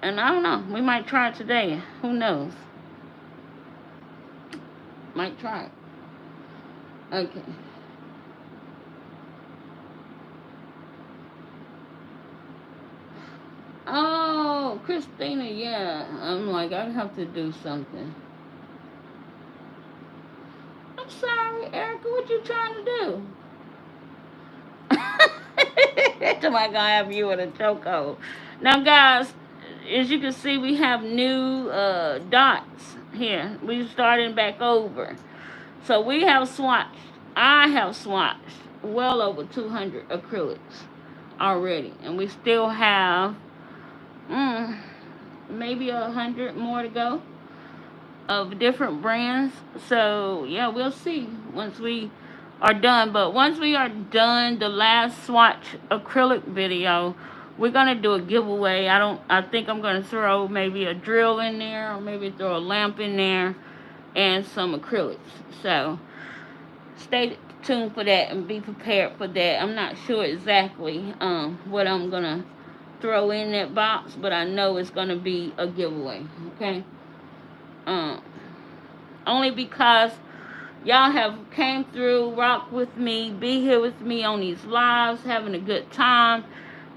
And I don't know. We might try it today. Who knows? Might try it. Okay. Oh, Christina, yeah. I'm like, I have to do something. I'm sorry, Erica, what you trying to do? Am I gonna have you with a chokehold? Now, guys, as you can see, we have new dots here. We're starting back over. So we have swatched. I have swatched well over 200 acrylics already, and we still have maybe 100 more to go of different brands. So yeah, we'll see once we are done. But once we are done the last swatch acrylic video, we're gonna do a giveaway. I think I'm gonna throw maybe a drill in there, or maybe throw a lamp in there, and some acrylics. So stay tuned for that and be prepared for that. I'm not sure exactly what I'm gonna throw in that box, but I know it's gonna be a giveaway. Okay. Only because y'all have came through, rock with me, be here with me on these lives, having a good time.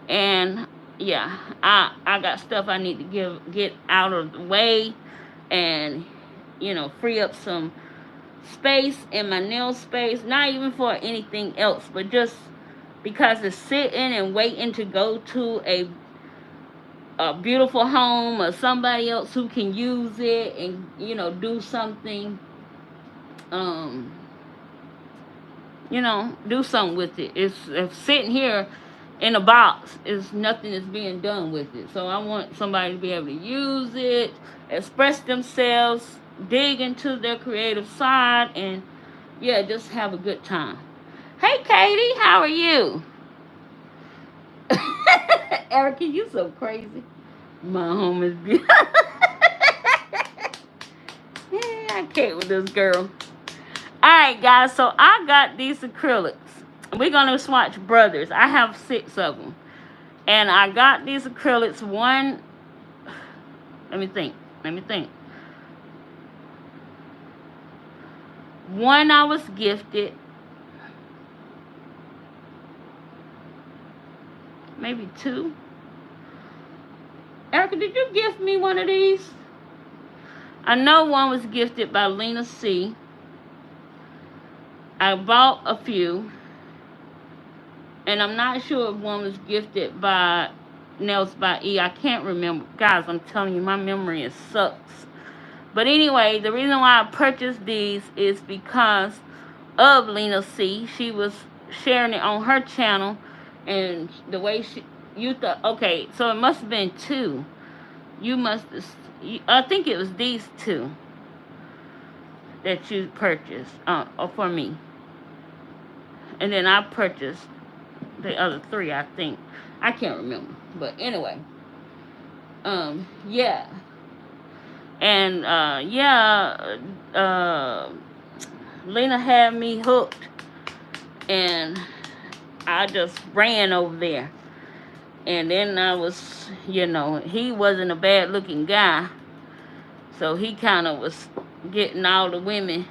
And yeah, I got stuff I need to get out of the way, and free up some space in my nail space. Not even for anything else, but just because it's sitting and waiting to go to a beautiful home or somebody else who can use it and do something, do something with it. It's sitting here in a box, is nothing is being done with it. So I want somebody to be able to use it, express themselves, dig into their creative side, and yeah, just have a good time. Hey Katie, how are you? Erica, you so crazy. My home is beautiful. Yeah, I can't with this girl. Alright guys, so I got these acrylics. We're going to swatch brothers. I have 6 of them. And I got these acrylics. One, let me think. One I was gifted. Maybe 2. Erica, did you gift me one of these? I know one was gifted by Lena C. I bought a few. And I'm not sure if one was gifted by Nails by E. I can't remember. Guys, I'm telling you, my memory sucks. But anyway, the reason why I purchased these is because of Lena C. She was sharing it on her channel. And the way you thought, okay, so it must have been 2. I think it was these 2 that you purchased for me. And then I purchased the other 3, I think. I can't remember. But anyway, yeah. And, yeah, Lena had me hooked. And I just ran over there. And then I was, you know, he wasn't a bad looking guy. So he kind of was getting all the women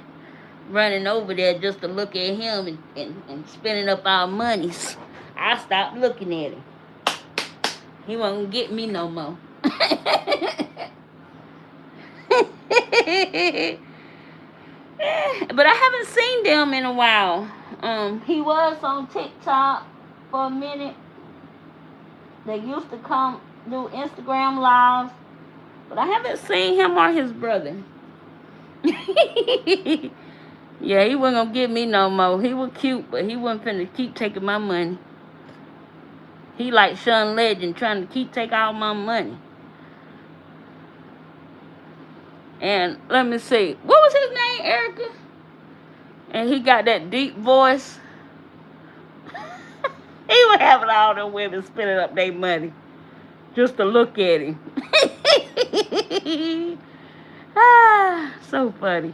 running over there just to look at him and spending up our monies. I stopped looking at him. He won't get me no more. But I haven't seen them in a while. He was on TikTok for a minute. They used to come do Instagram lives, but I haven't seen him or his brother. Yeah, he wasn't gonna get me no more. He was cute, but he wasn't finna keep taking my money. He like Sean Legend, trying to keep take all my money. And let me see, what was his name, Erica? And he got that deep voice. He was having all the women spending up their money just to look at him. Ah, so funny.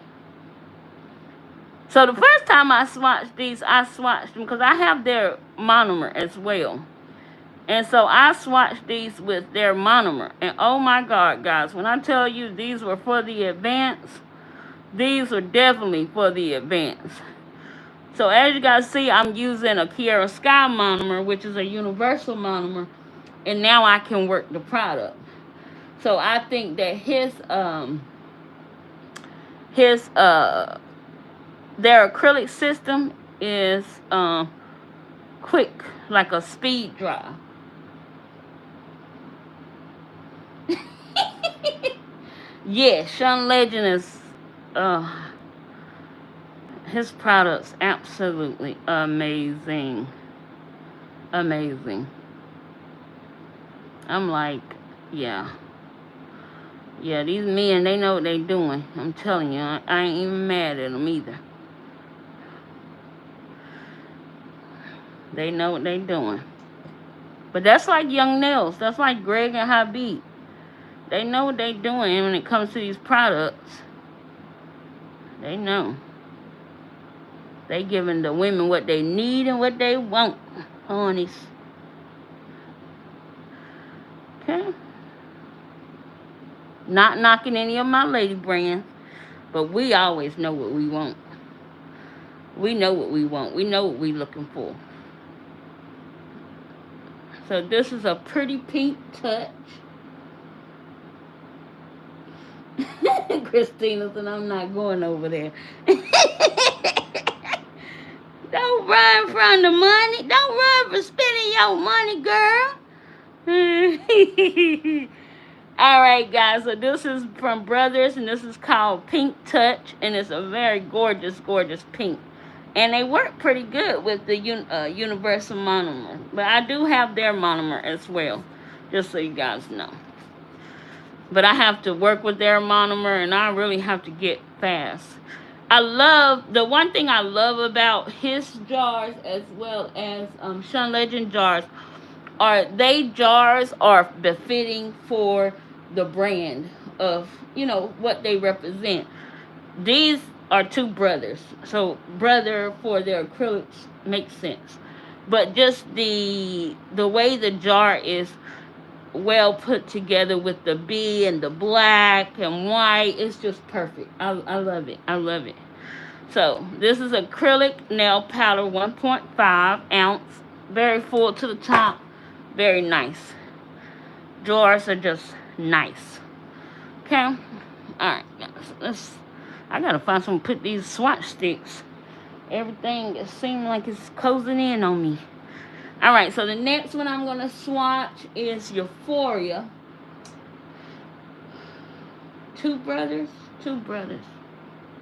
So the first time I swatched these, I swatched them because I have their monomer as well. And so I swatched these with their monomer. And oh my God, guys, when I tell you these were for the advance, these were definitely for the advance. So as you guys see, I'm using a Kiara Sky monomer, which is a universal monomer. And now I can work the product. So I think that their acrylic system is quick, like a speed dry. Yeah, Sean Legend is his products absolutely amazing. Amazing. I'm like, yeah. Yeah, these men, they know what they doing. I'm telling you, I ain't even mad at them either. They know what they doing. But that's like Young Nails. That's like Greg and Habib. They know what they doing when it comes to these products. They know. They giving the women what they need and what they want, honeys. Okay. Not knocking any of my lady brands, but we always know what we want. We know what we want. We know what we're looking for. So this is a pretty pink touch. Christina said, I'm not going over there. Don't run from the money. Don't run for spending your money, girl. Alright, guys. So this is from Brothers, and this is called Pink Touch. And it's a very gorgeous, gorgeous pink. And they work pretty good with the universal monomer. But I do have their monomer as well, just so you guys know. But I have to work with their monomer, and I really have to get fast. The one thing I love about his jars as well as Sean Legend jars are jars are befitting for the brand of, you know, what they represent. These are two brothers. So brother for their acrylics makes sense. But just the way the jar is well put together with the B and the black and white, it's just perfect. I love it. I love it. So this is acrylic nail powder, 1.5 ounce, very full to the top, very nice. Jars are just nice. Okay, all right, guys. I gotta find something to put these swatch sticks. Everything seems like it's closing in on me. Alright, so the next one I'm going to swatch is Euphoria. Two brothers.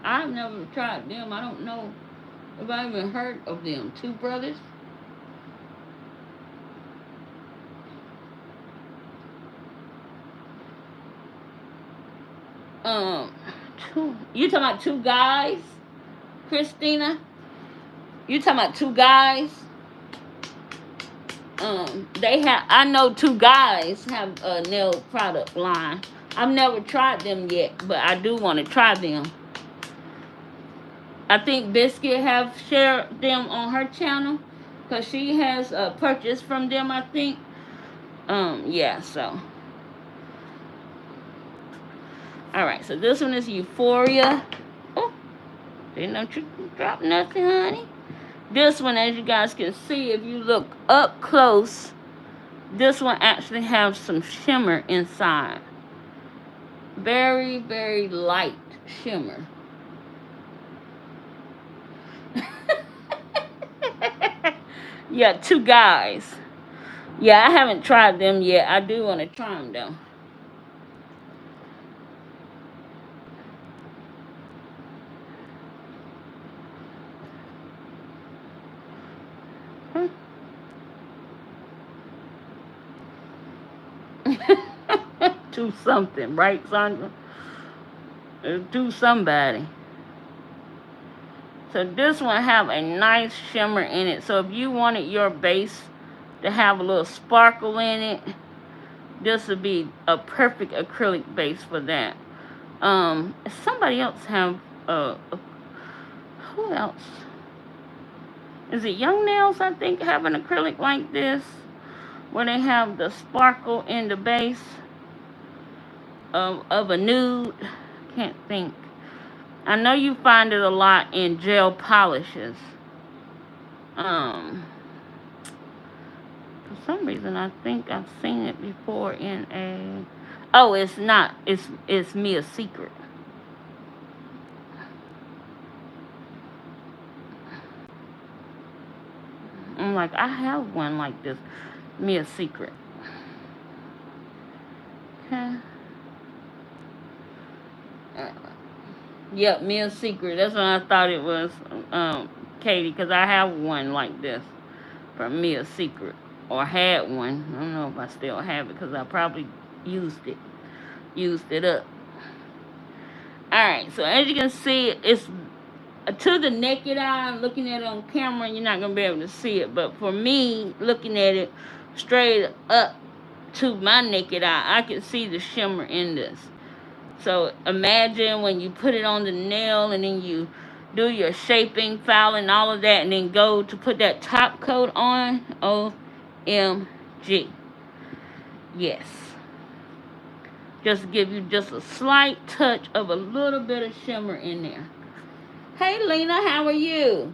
I've never tried them. I don't know if I even heard of them. Two brothers. You talking about two guys, Christina? You talking about two guys? They have, I know 2 guys have a nail product line. I've never tried them yet, but I do want to try them. I think Biscuit have shared them on her channel, because she has purchased from them, I think. Yeah, so. Alright, so this one is Euphoria. Oh, didn't know you drop nothing, honey. This one, as you guys can see, if you look up close, this one actually has some shimmer inside. Very, very light shimmer. Yeah, 2 guys. Yeah, I haven't tried them yet. I do want to try them, though. To something, right, Sandra? To somebody. So this one have a nice shimmer in it. So if you wanted your base to have a little sparkle in it, this would be a perfect acrylic base for that. Somebody else have who else? Is it Young Nails, I think, have an acrylic like this, where they have the sparkle in the base of a nude. Can't think. I know you find it a lot in gel polishes. For some reason, I think I've seen it before in a... Oh, it's not. It's me a secret. I'm like, I have one like this. Me a secret. Okay. Yep, me a secret. That's what I thought it was, Katie, because I have one like this from me a secret, or had one. I don't know if I still have it, because I probably used it up. Alright, so as you can see, it's to the naked eye. Looking at it on camera, you're not going to be able to see it, but for me, looking at it straight up to my naked eye, I can see the shimmer in this. So imagine when you put it on the nail and then you do your shaping, filing, all of that, and then go to put that top coat on. OMG. Yes. Just give you just a slight touch of a little bit of shimmer in there. Hey Lena, how are you?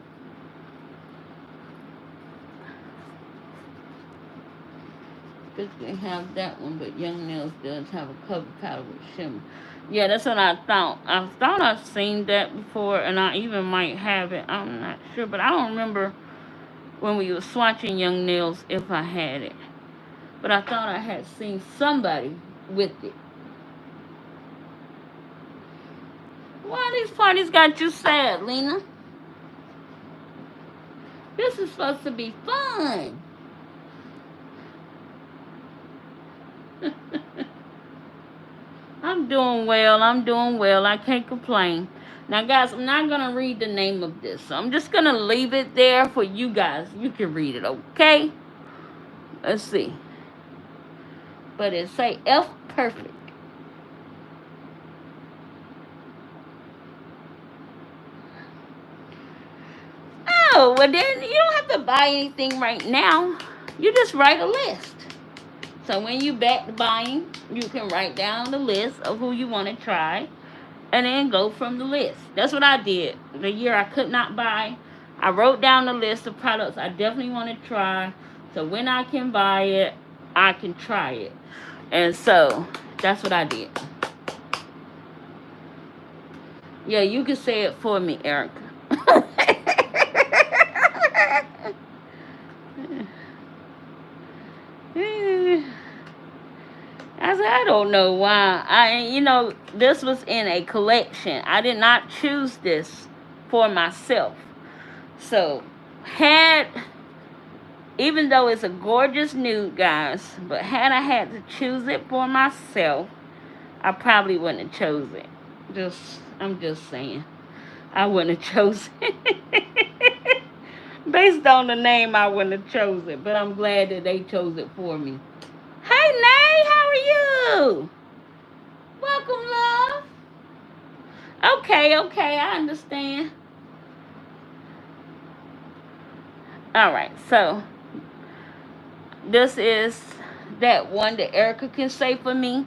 They have that one, but Young Nails does have a cover powder with shimmer. Yeah, that's what I thought. I thought I've seen that before, and I even might have it. I'm not sure, but I don't remember when we were swatching Young Nails if I had it. But I thought I had seen somebody with it. Why these parties got you sad, Lena? This is supposed to be fun. I'm doing well. I can't complain. Now, guys, I'm not going to read the name of this. So I'm just going to leave it there for you guys. You can read it, okay? Let's see. But it say F Perfect. Oh, well then you don't have to buy anything right now. You just write a list. So when you back to buying, you can write down the list of who you want to try and then go from the list. That's what I did. The year I could not buy, I wrote down the list of products I definitely want to try. So when I can buy it, I can try it. And so that's what I did. Yeah, you can say it for me, Erica. I don't know why. This was in a collection. I did not choose this for myself. So, even though it's a gorgeous nude, guys, but had I had to choose it for myself, I probably wouldn't have chose it. I'm just saying. I wouldn't have chosen it. Based on the name, I wouldn't have chose it, but I'm glad that they chose it for me. Hey, Nay, how are you? Welcome, love. Okay, I understand. All right, so this is that one that Erica can say for me.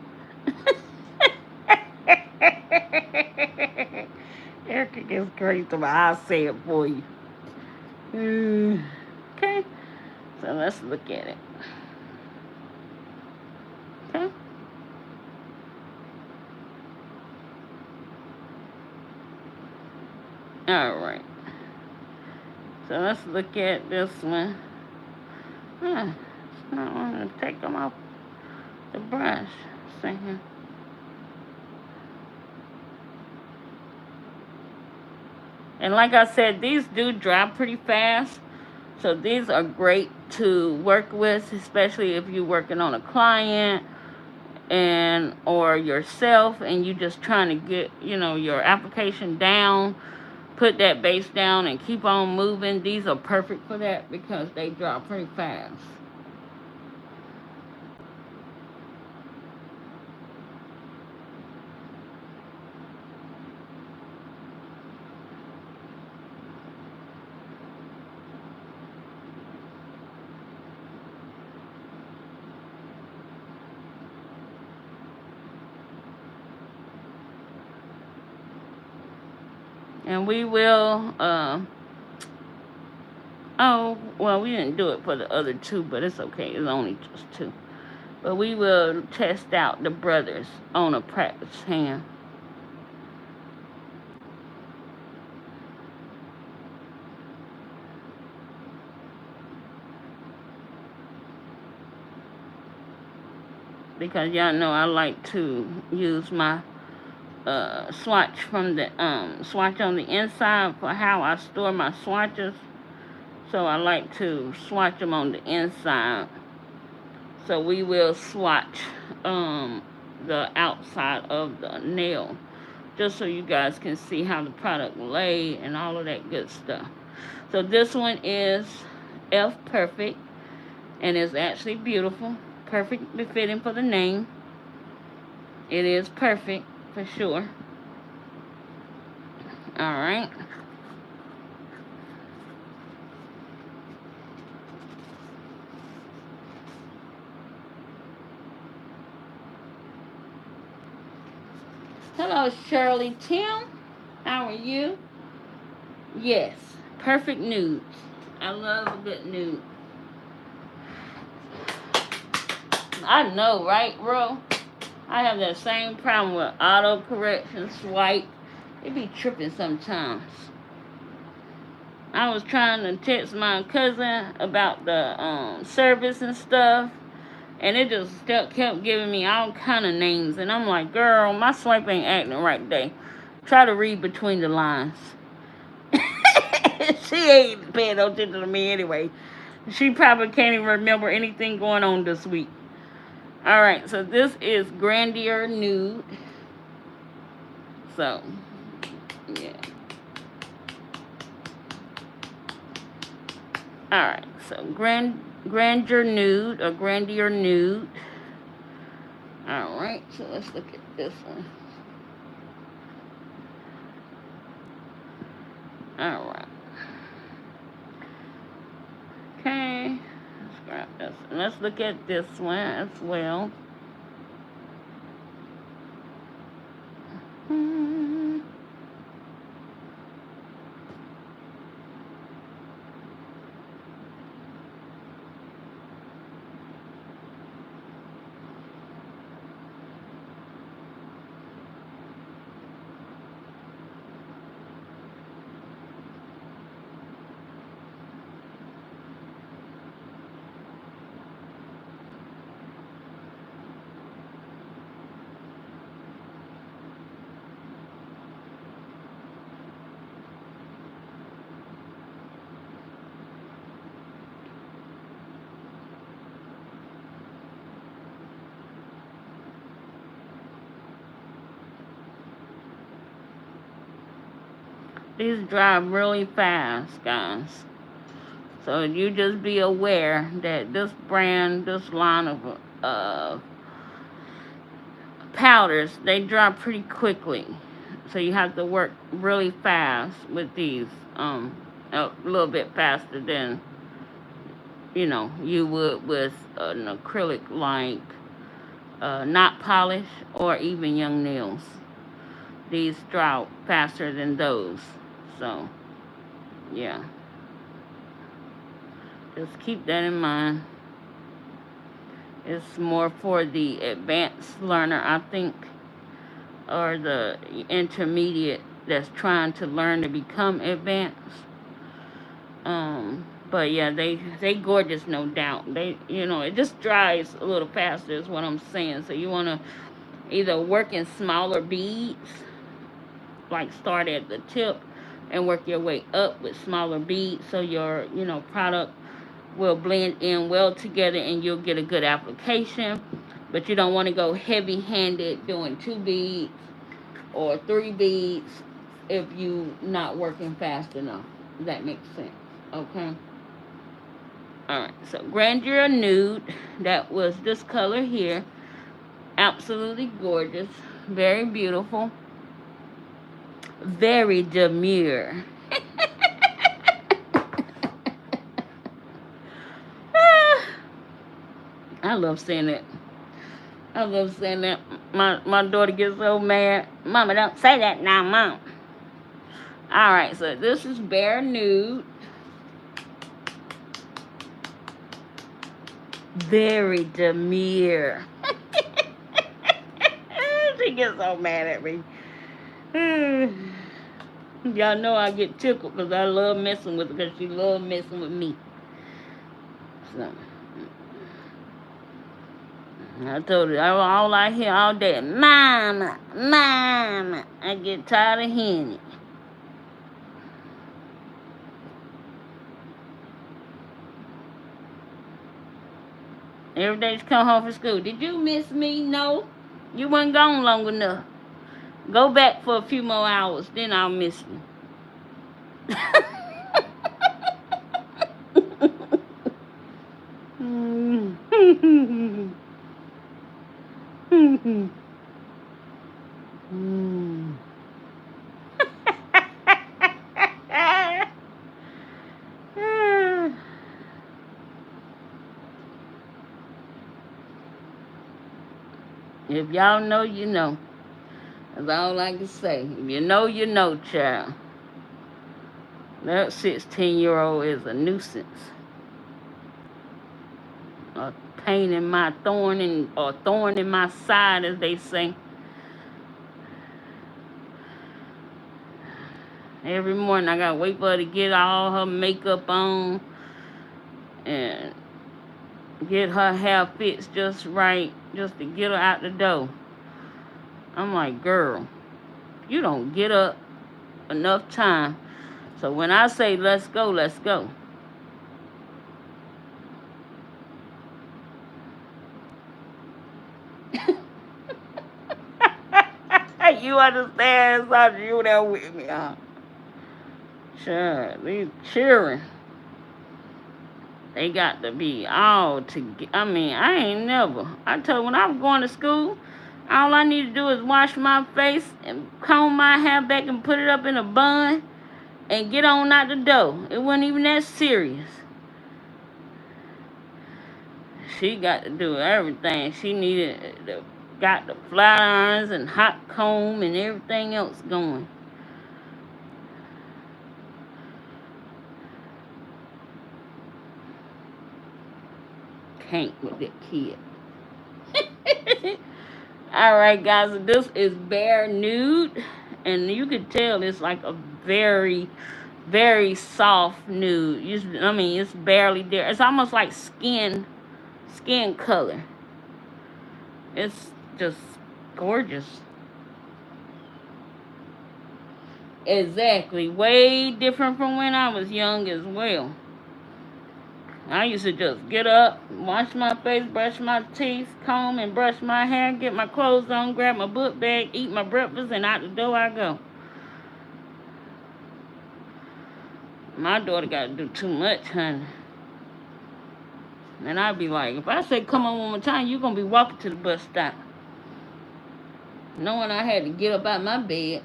Erica gets crazy, but I'll say it for you. Okay, so let's look at it. Okay. All right. So let's look at this one. It's not want to take them off the brush. See here. And like I said, these do dry pretty fast. So these are great to work with, especially if you're working on a client and or yourself and you just trying to get, your application down, put that base down and keep on moving. These are perfect for that because they dry pretty fast. And we will, oh, well, we didn't do it for the other two, but it's okay. It's only just two. But we will test out the brothers on a practice hand. Because y'all know I like to use my swatch from the swatch on the inside for how I store my swatches. So I like to swatch them on the inside. So we will swatch the outside of the nail, just so you guys can see how the product lay and all of that good stuff. So this one is F Perfect, and it's actually beautiful, perfectly fitting for the name. It is perfect for sure. All right. Hello, Shirley Tim. How are you? Yes, perfect nudes. I love a good nude. I know, right, bro? I have that same problem with auto correction swipe. It be tripping sometimes. I was trying to text my cousin about the service and stuff, and it just kept giving me all kind of names, and I'm like, girl, my swipe ain't acting right today. Try to read between the lines. She ain't paying no attention to me anyway. She probably can't even remember anything going on this week. Alright, so this is Grandeur Nude. So, yeah. Alright, so Grandeur Nude or Grandeur Nude. Alright, so let's look at this one. Alright. Okay, let's grab this. And let's look at this one as well. These dry really fast, guys. So you just be aware that this brand, this line of powders, they dry pretty quickly. So you have to work really fast with these, a little bit faster than, you know, you would with an acrylic like not polish or even young nails. These dry out faster than those. So, yeah. Just keep that in mind. It's more for the advanced learner, I think, or the intermediate that's trying to learn to become advanced. But yeah, they gorgeous, no doubt. They, you know, it just dries a little faster is what I'm saying. So you want to either work in smaller beads, like start at the tip and work your way up with smaller beads, so your, you know, product will blend in well together and you'll get a good application. But you don't want to go heavy-handed doing 2 beads or 3 beads if you not working fast enough. If that makes sense. Okay. Alright, so Grandeur Nude, that was this color here. Absolutely gorgeous. Very beautiful. Very demure. I love saying that. I love saying that. My daughter gets so mad. Mama, don't say that now, Mom. Alright, so this is Bare Nude. Very demure. She gets so mad at me. Y'all know I get tickled because I love messing with her, because she loves messing with me. So, I told her, all I hear all day, Mama, Mama. I get tired of hearing it. Every day she come home from school. Did you miss me? No. You wasn't gone long enough. Go back for a few more hours, then I'll miss you. If y'all know, you know. That's all I can say. If you know, you know, child. That 16-year-old is a nuisance. A pain in my thorn in my side, as they say. Every morning I gotta wait for her to get all her makeup on and get her hair fixed just right, just to get her out the door. I'm like, girl, you don't get up enough time. So when I say let's go, let's go. You understand? Something you there with me, huh? Sure, these children, they got to be all together. I mean, I ain't never. I told when I was going to school, all I need to do is wash my face and comb my hair back and put it up in a bun and get on out the door. It wasn't even that serious. She got to do everything. She got the flat irons and hot comb and everything else going. Can't with that kid. Alright, guys, this is Bare Nude, and you could tell it's like a very, very soft nude. I mean, it's barely there. It's almost like skin color. It's just gorgeous. Exactly. Way different from when I was young as well. I used to just get up, wash my face, brush my teeth, comb and brush my hair, get my clothes on, grab my book bag, eat my breakfast, and out the door I go. My daughter got to do too much, honey. And I'd be like, if I say come on one more time, you're going to be walking to the bus stop. Knowing I had to get up out my bed.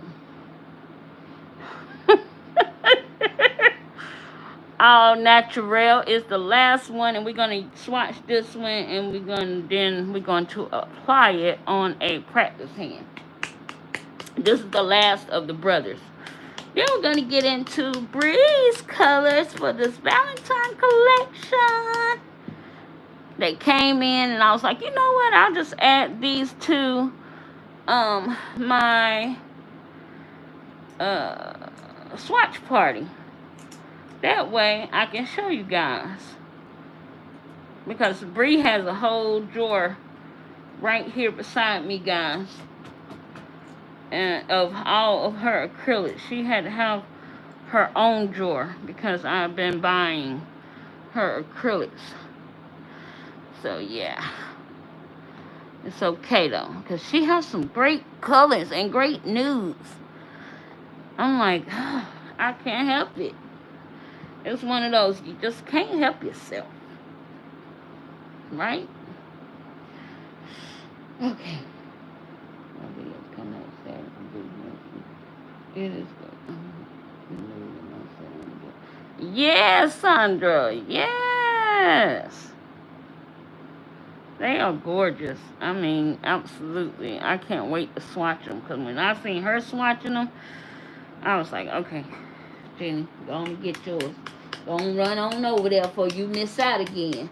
All Natural is the last one, and we're going to swatch this one, and we're going to apply it on a practice hand. This is the last of the brothers. Then we're going to get into Brie's colors for this Valentine collection. They came in, and I was like, you know what? I'll just add these to my swatch party. That way I can show you guys. Because Brie has a whole drawer right here beside me, guys. And of all of her acrylics. She had to have her own drawer because I've been buying her acrylics. So yeah. It's okay though. Because she has some great colors and great nudes. I'm like, I can't help it. It's one of those, you just can't help yourself. Right? Okay. It is good. Yes, Sandra. Yes. They are gorgeous. I mean, absolutely. I can't wait to swatch them. Because when I seen her swatching them, I was like, okay, Jenny, go on and get yours. Go on, run on over there before you miss out again.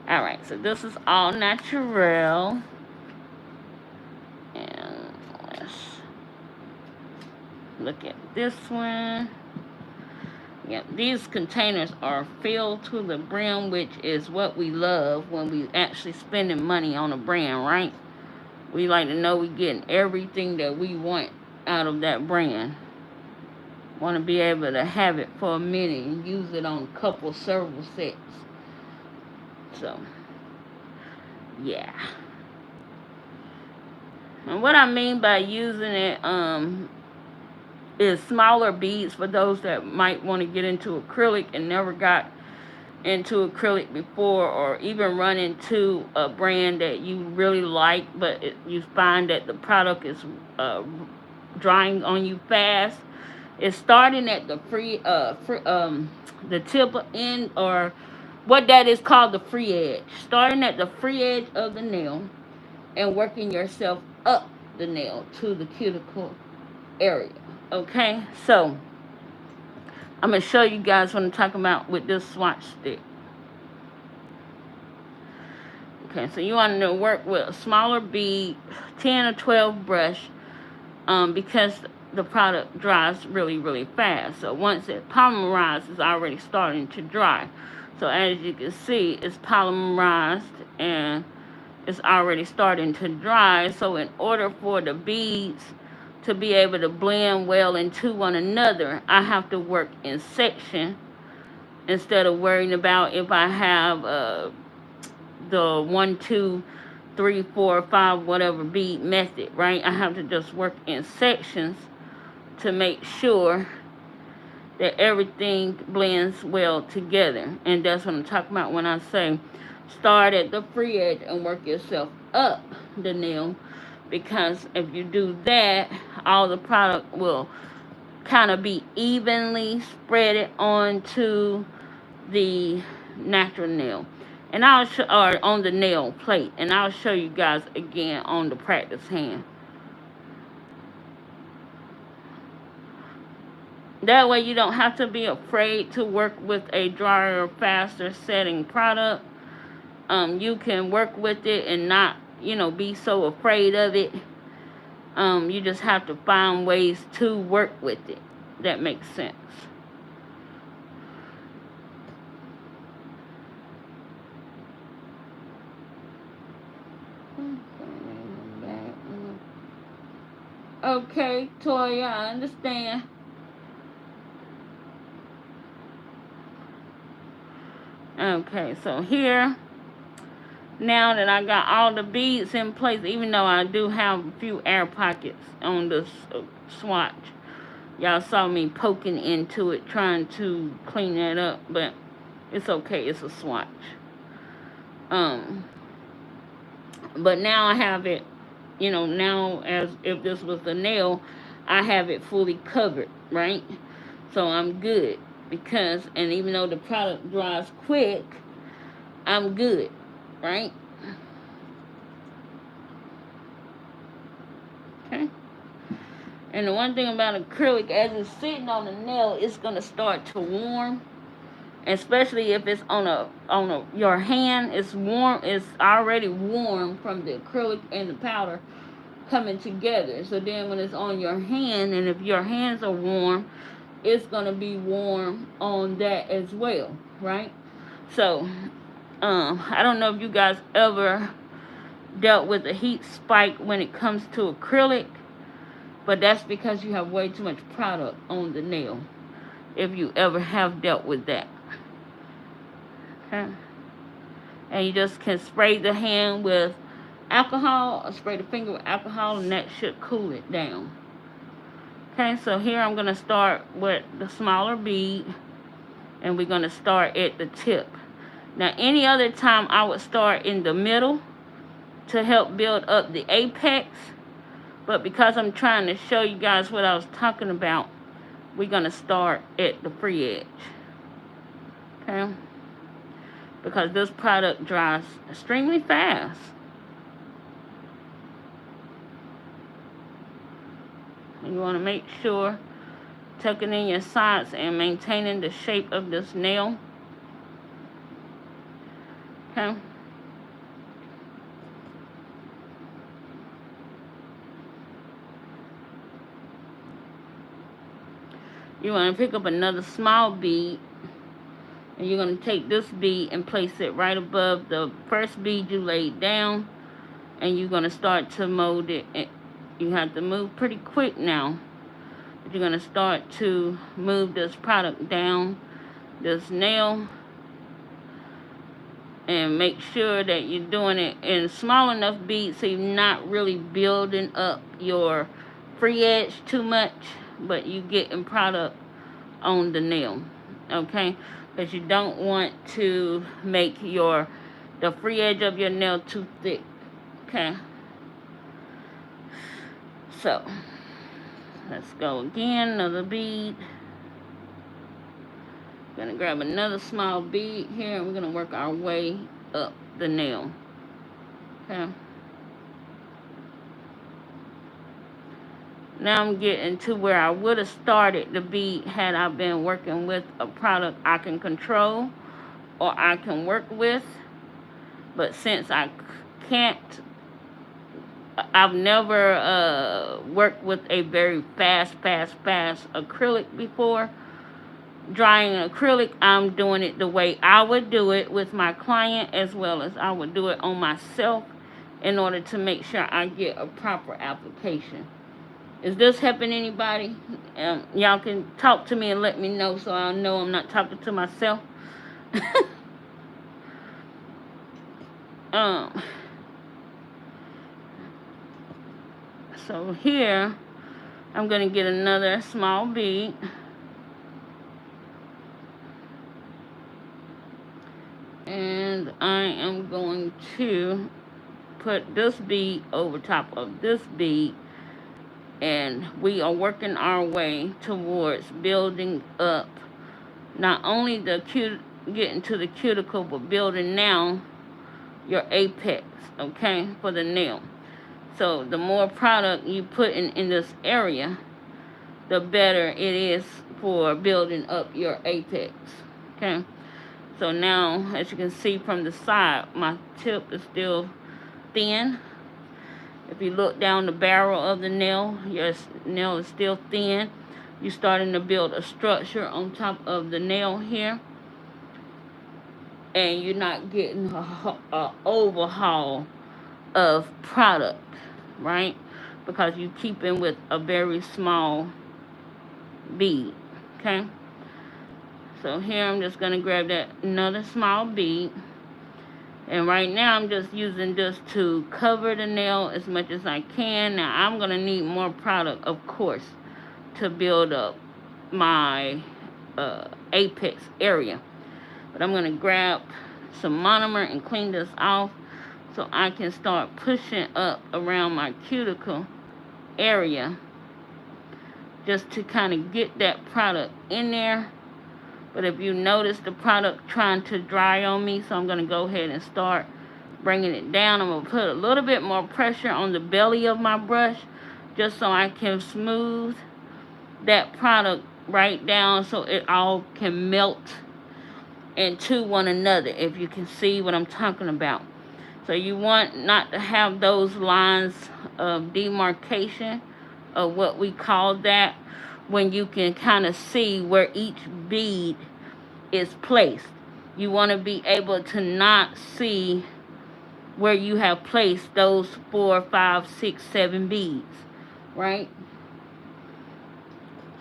Alright, so this is all natural. And let's look at this one. Yep, these containers are filled to the brim, which is what we love when we actually spending money on a brand, right? We like to know we're getting everything that we want out of that brand. Want to be able to have it for a minute and use it on a couple several sets. So, yeah. And what I mean by using it is smaller beads for those that might want to get into acrylic and never got into acrylic before, or even run into a brand that you really like, but you find that the product is drying on you fast. It's starting at the the tip end, or what that is called, the free edge. Starting at the free edge of the nail and working yourself up the nail to the cuticle area. Okay, so I'm going to show you guys what I'm talking about with this swatch stick. Okay, so you want to work with a smaller bead, 10 or 12 brush, because the product dries really, really fast. So once it polymerizes, it's already starting to dry. So as you can see, it's polymerized and it's already starting to dry. So in order for the beads to be able to blend well into one another, I have to work in section instead of worrying about if I have the 1, 2, 3, 4, 5, whatever bead method, right? I have to just work in sections to make sure that everything blends well together. And that's what I'm talking about when I say start at the free edge and work yourself up the nail. Because if you do that, all the product will kind of be evenly spread onto the natural nail. And I'll show, or on the nail plate. And I'll show you guys again on the practice hand. That way you don't have to be afraid to work with a drier, faster setting product. You can work with it and not, be so afraid of it. You just have to find ways to work with it. That makes sense. Okay, Toya, I understand. Okay, so here, now that I got all the beads in place, even though I do have a few air pockets on this swatch, Y'all saw me poking into it, trying to clean that up, but it's okay. It's a swatch. But now I have it, you know, now as if this was a nail, I have it fully covered, right? So I'm good because, and even though the product dries quick, I'm good, right? Okay. And the one thing about acrylic, as it's sitting on the nail, it's gonna start to warm. Especially if it's on your hand, it's warm. It's already warm from the acrylic and the powder coming together. So then when it's on your hand, and if your hands are warm, it's gonna be warm on that as well, right? So I don't know if you guys ever dealt with a heat spike when it comes to acrylic, but that's because you have way too much product on the nail, if you ever have dealt with that. Okay. And you just can spray the hand with alcohol, or spray the finger with alcohol, and that should cool it down. Okay, so here I'm going to start with the smaller bead, and we're going to start at the tip. Now, any other time I would start in the middle to help build up the apex, but because I'm trying to show you guys what I was talking about, we're going to start at the free edge. Okay? Because this product dries extremely fast. You want to make sure tucking in your sides and maintaining the shape of this nail. Okay. You want to pick up another small bead, and you're going to take this bead and place it right above the first bead you laid down, and you're going to start to mold it. You have to move pretty quick now. But you're going to start to move this product down this nail, and make sure that you're doing it in small enough beads so you're not really building up your free edge too much, but you getting product on the nail, okay? Because you don't want to make the free edge of your nail too thick, okay? So let's go again. Another bead. Gonna grab another small bead here, and we're gonna work our way up the nail. Okay. Now I'm getting to where I would have started the bead had I been working with a product I can control or I can work with. But since I can't, I've never worked with a very fast acrylic before. Drying acrylic, I'm doing it the way I would do it with my client, as well as I would do it on myself, in order to make sure I get a proper application. Is this helping anybody? Y'all can talk to me and let me know so I'll know I'm not talking to myself. So here, I'm going to get another small bead. And I am going to put this bead over top of this bead. And we are working our way towards building up not only getting to the cuticle, but building now your apex, okay, for the nail. So the more product you put in this area, the better it is for building up your apex, okay? So now, as you can see from the side, my tip is still thin. If you look down the barrel of the nail, your nail is still thin. You're starting to build a structure on top of the nail here. And you're not getting a overhaul of product, right? Because you're keeping with a very small bead, okay? So here I'm just going to grab that another small bead. And right now I'm just using this to cover the nail as much as I can. Now I'm going to need more product, of course, to build up my apex area. But I'm going to grab some monomer and clean this off so I can start pushing up around my cuticle area just to kind of get that product in there. But if you notice the product trying to dry on me, so I'm going to go ahead and start bringing it down. I'm going to put a little bit more pressure on the belly of my brush just so I can smooth that product right down so it all can melt into one another, if you can see what I'm talking about. So you want not to have those lines of demarcation, of what we call that, when you can kind of see where each bead is placed. You want to be able to not see where you have placed those 4, 5, 6, 7 beads, right?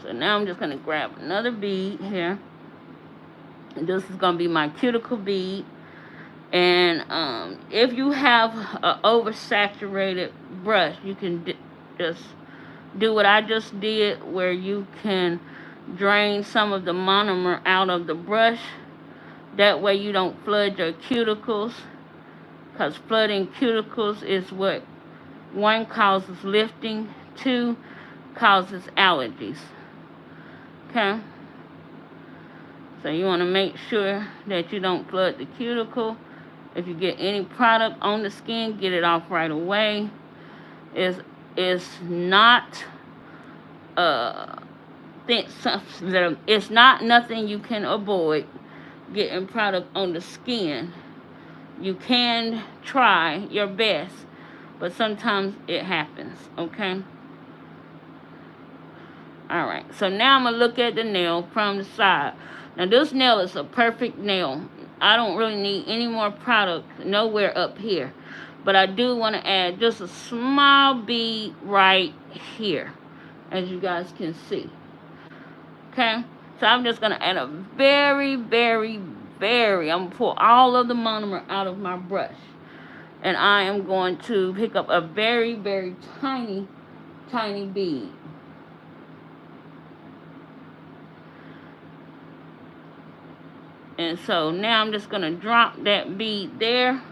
So now I'm just going to grab another bead here. And this is going to be my cuticle bead. And if you have an oversaturated brush, you can just do what I just did, where you can drain some of the monomer out of the brush. That way you don't flood your cuticles, because flooding cuticles is what, 1, causes lifting, 2, causes allergies. Okay? So you want to make sure that you don't flood the cuticle. If you get any product on the skin, get it off right away. It's not it's not nothing you can avoid, getting product on the skin. You can try your best, but sometimes it happens, okay? Alright, so now I'm going to look at the nail from the side. Now this nail is a perfect nail. I don't really need any more product nowhere up here. But I do want to add just a small bead right here, as you guys can see. Okay? So I'm just going to add a very, very, very, I'm going to pull all of the monomer out of my brush. And I am going to pick up a very, very tiny, tiny bead. And so now I'm just going to drop that bead there.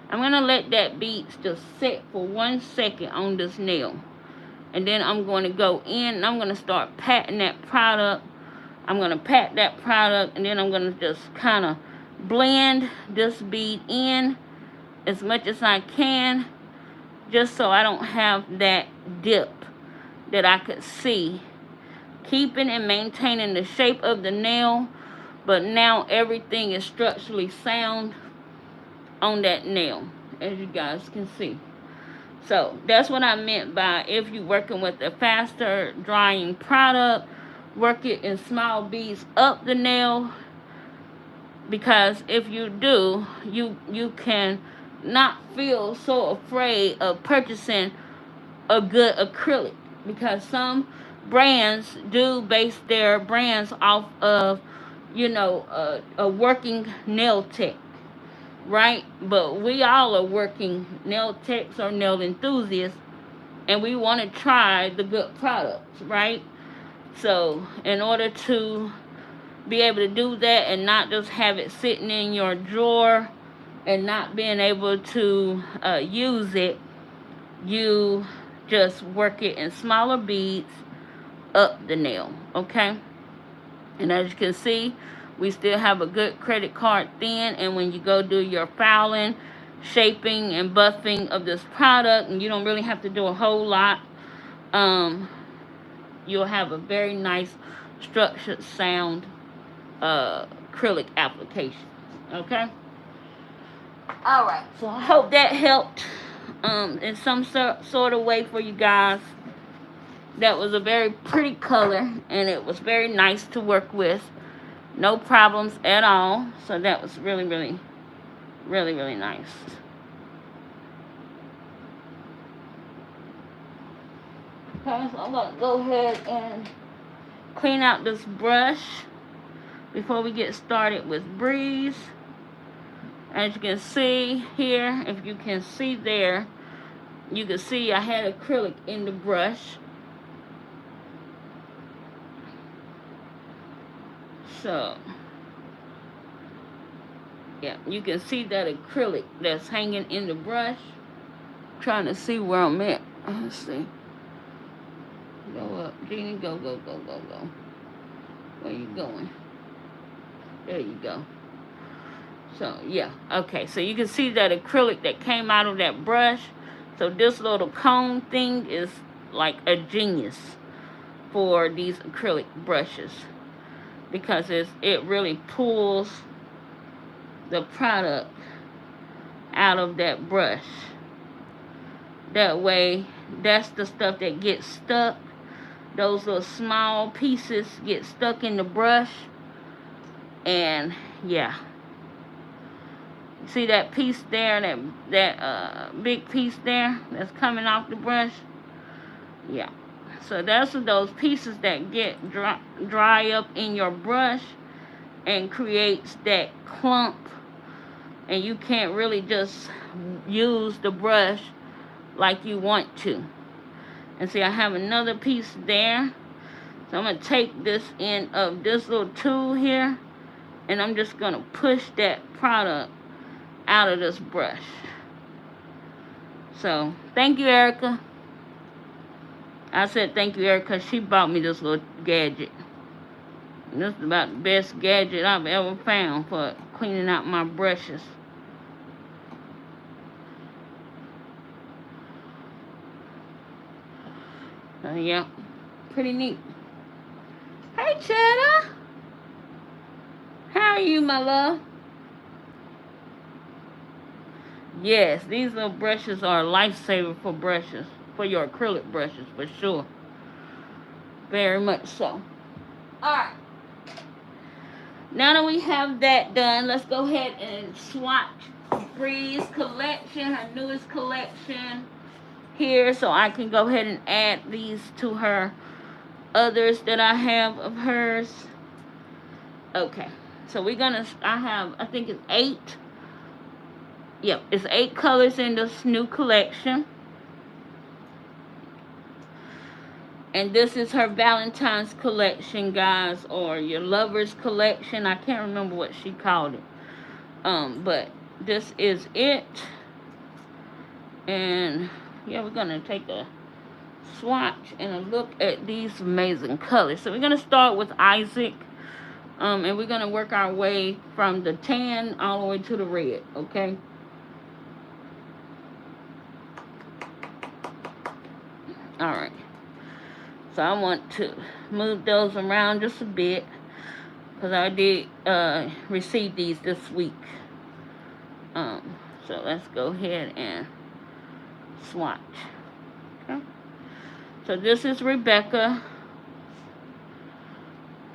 I'm going to let that bead just sit for 1 second on this nail. And then I'm going to go in and I'm going to start patting that product. I'm going to pat that product, and then I'm going to just kind of blend this bead in as much as I can, just so I don't have that dip that I could see. Keeping and maintaining the shape of the nail, but now everything is structurally sound on that nail, as you guys can see. So that's what I meant by, if you're working with a faster drying product, work it in small beads up the nail, because if you do, you can not feel so afraid of purchasing a good acrylic, because some brands do base their brands off of, you know, a working nail tech, right? But we all are working nail techs or nail enthusiasts, and we want to try the good products, right? So in order to be able to do that and not just have it sitting in your drawer and not being able to use it, you just work it in smaller beads up the nail, okay? And as you can see, we still have a good credit card thin, and when you go do your filing, shaping, and buffing of this product, and you don't really have to do a whole lot, you'll have a very nice structured sound acrylic application, okay? Alright, so I hope that helped in some sort of way for you guys. That was a very pretty color, and it was very nice to work with. No problems at all. So that was really, really, really, really nice. Okay, so I'm going to go ahead and clean out this brush before we get started with Brie's. As you can see here, if you can see there, you can see I had acrylic in the brush. So, yeah, you can see that acrylic that's hanging in the brush. Trying to see where I'm at. Let's see. Go up. Jeannie, go, go, go, go, go. Where you going? There you go. So, yeah. Okay, so you can see that acrylic that came out of that brush. So this little cone thing is like a genius for these acrylic brushes. Because it really pulls the product out of that brush. That way, that's the stuff that gets stuck. Those little small pieces get stuck in the brush. And yeah. See that piece there, that big piece there that's coming off the brush? Yeah. So that's those pieces that get dry up in your brush and creates that clump. And you can't really just use the brush like you want to. And see, I have another piece there. So I'm going to take this end of this little tool here, and I'm just going to push that product out of this brush. So, thank you, Erica. I said thank you, Erica, because she bought me this little gadget. And this is about the best gadget I've ever found for cleaning out my brushes. Yeah, pretty neat. Hey, Cheddar. How are you, my love? Yes, these little brushes are a lifesaver for brushes, for your acrylic brushes, for sure. Very much so. Alright. Now that we have that done, let's go ahead and swatch Brie's collection, her newest collection here, so I can go ahead and add these to her others that I have of hers. Okay, so we're gonna, I think it's 8. Yep, it's 8 colors in this new collection. And this is her Valentine's collection, guys, or your lover's collection. I can't remember what she called it. But this is it. And yeah, we're gonna take a swatch and a look at these amazing colors. So we're gonna start with Isaac. And we're gonna work our way from the tan all the way to the red, okay? Alright. So I want to move those around just a bit, because I did receive these this week. So let's go ahead and swatch. Okay. So this is Rebecca.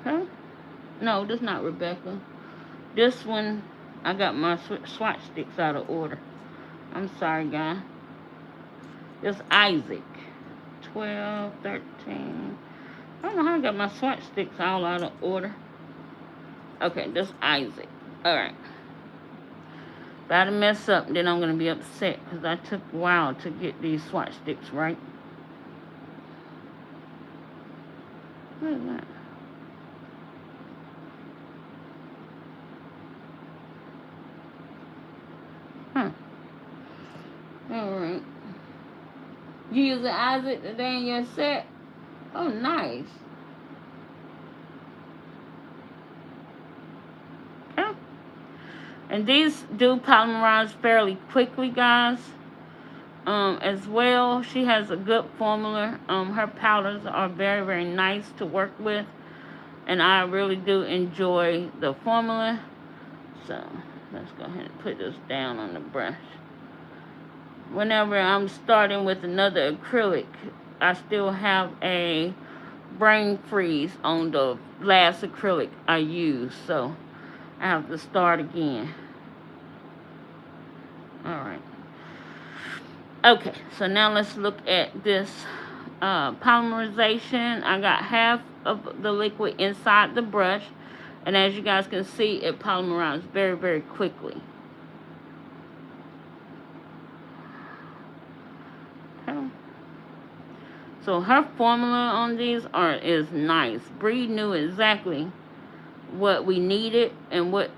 Okay. No, this is not Rebecca. This one, I got my swatch sticks out of order. I'm sorry, guys. This is Isaac. 12, 13. I don't know how I got my swatch sticks all out of order. Okay, this is Isaac. Alright. If I mess up, then I'm going to be upset, because I took a while to get these swatch sticks right. What is that? Huh. Alright. You using Isaac today in your set? Oh, nice. Okay. And these do polymerize fairly quickly, guys. As well, she has a good formula. Her powders are very, very nice to work with. And I really do enjoy the formula. So, let's go ahead and put this down on the brush. Whenever I'm starting with another acrylic, I still have a brain freeze on the last acrylic I used, so I have to start again. Alright. Okay, so now let's look at this polymerization. I got half of the liquid inside the brush, and as you guys can see, it polymerized very, very quickly. So her formula on these is nice. Brie knew exactly what we needed and what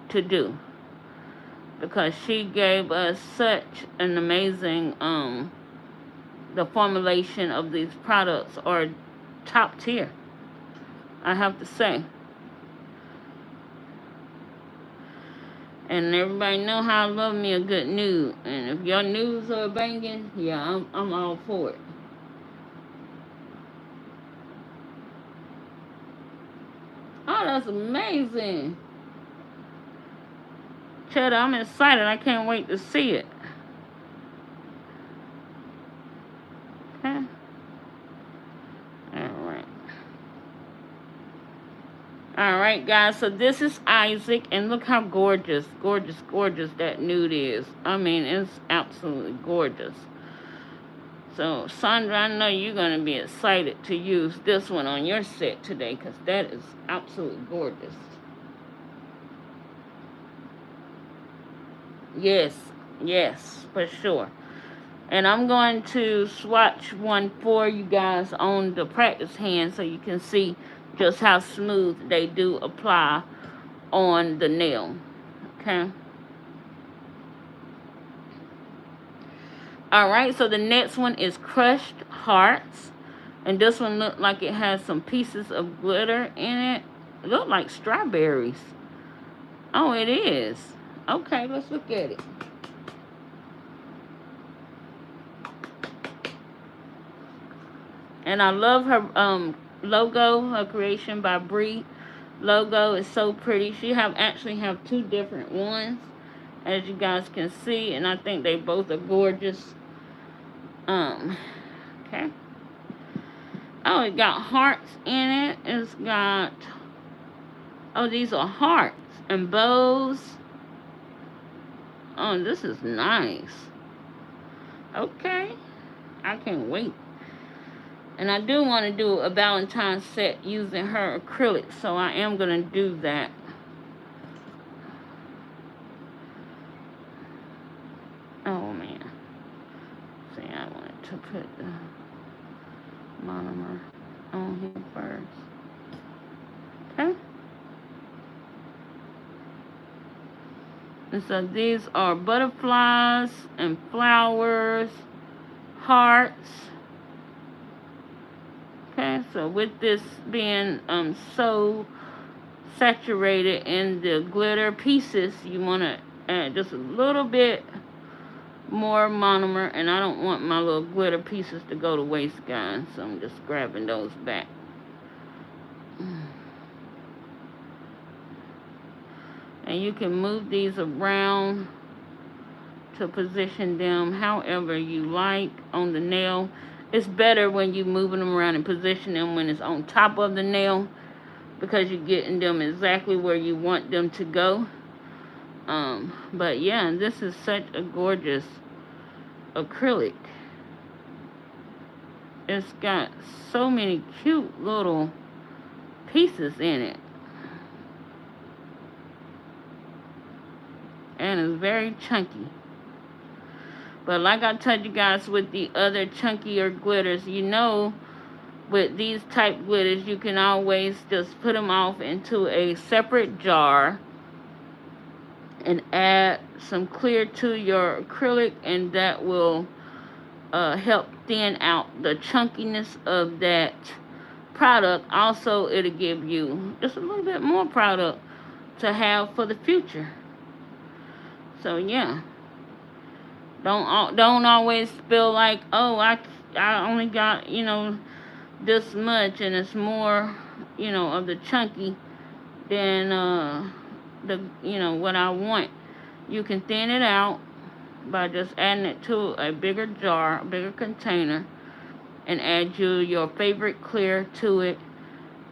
to do, because she gave us such an amazing the formulation of these products are top tier, I have to say. And everybody know how I love me a good nude. And if your nudes are banging, yeah, I'm all for it. Oh, that's amazing. Cheddar, I'm excited. I can't wait to see it. Okay. Alright. Alright, guys. So this is Isaac. And look how gorgeous, gorgeous, gorgeous that nude is. I mean, it's absolutely gorgeous. So, Sandra, I know you're going to be excited to use this one on your set today, because that is absolutely gorgeous. Yes, yes, for sure. And I'm going to swatch one for you guys on the practice hand so you can see just how smooth they do apply on the nail. Okay. Alright, so the next one is Crushed Hearts. And this one looked like it has some pieces of glitter in it. It looked like strawberries. Oh, it is. Okay, let's look at it. And I love her logo, her creation by Brie logo is so pretty. She actually have two different ones, as you guys can see, and I think they both are gorgeous. Okay. Oh, it got hearts in it. It's got, oh, these are hearts and bows. Oh, this is nice. Okay. I can't wait. And I do want to do a Valentine set using her acrylics, so I am going to do that. Oh, man. See, I wanted to put the monomer on here first. Okay. And so these are butterflies and flowers, hearts. Okay, so with this being so saturated in the glitter pieces, you want to add just a little bit more monomer, and I don't want my little glitter pieces to go to waste, guys, so I'm just grabbing those back. And you can move these around to position them however you like on the nail. It's better when you're moving them around and position them when it's on top of the nail, because you're getting them exactly where you want them to go. But yeah, this is such a gorgeous acrylic. It's got so many cute little pieces in it. And it's very chunky. But like I told you guys with the other chunkier glitters, you know, with these type glitters, you can always just put them off into a separate jar and add some clear to your acrylic, and that will help thin out the chunkiness of that product. Also, it'll give you just a little bit more product to have for the future. So yeah, don't always feel like, oh, I only got, you know, this much, and it's more, you know, of the chunky than the, you know, what I want. You can thin it out by just adding it to a bigger jar, a bigger container, and add your favorite clear to it,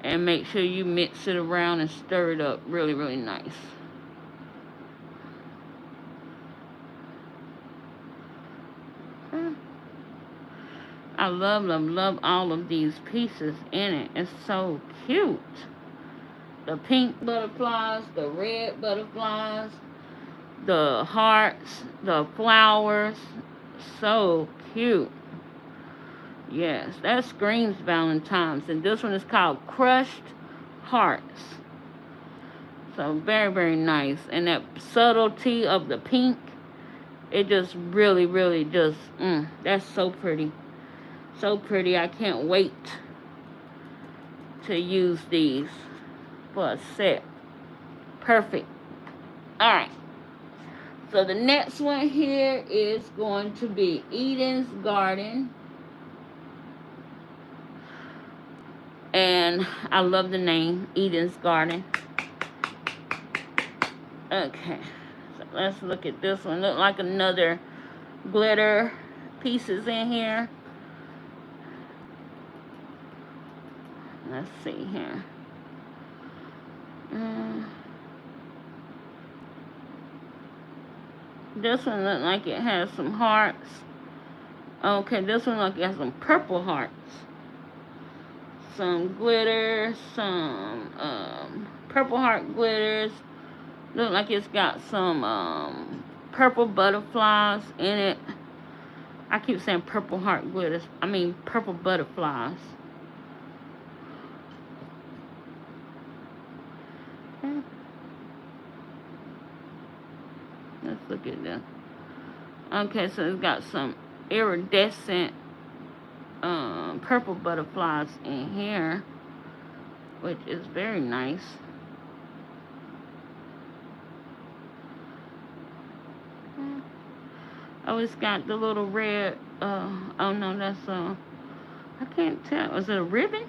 and make sure you mix it around and stir it up really, really nice. I love all of these pieces in it. It's so cute. The pink butterflies, the red butterflies, the hearts, the flowers. So cute. Yes, that screams Valentine's. And this one is called Crushed Hearts. So very, very nice. And that subtlety of the pink, it just really, really just, that's so pretty. So pretty. I can't wait to use these for a set. Perfect. Alright. So the next one here is going to be Eden's Garden. And I love the name, Eden's Garden. Okay. So let's look at this one. Look like another glitter pieces in here. Let's see here. This one looks like it has some hearts. Okay, this one looks like it has some purple hearts. Some glitter, some purple heart glitters. Look like it's got some purple butterflies in it. I keep saying purple heart glitters. I mean purple butterflies. Okay. Let's look at this. Okay, so it's got some iridescent purple butterflies in here, which is very nice. Oh, it's got the little red, oh no, that's, I can't tell. Is it a ribbon?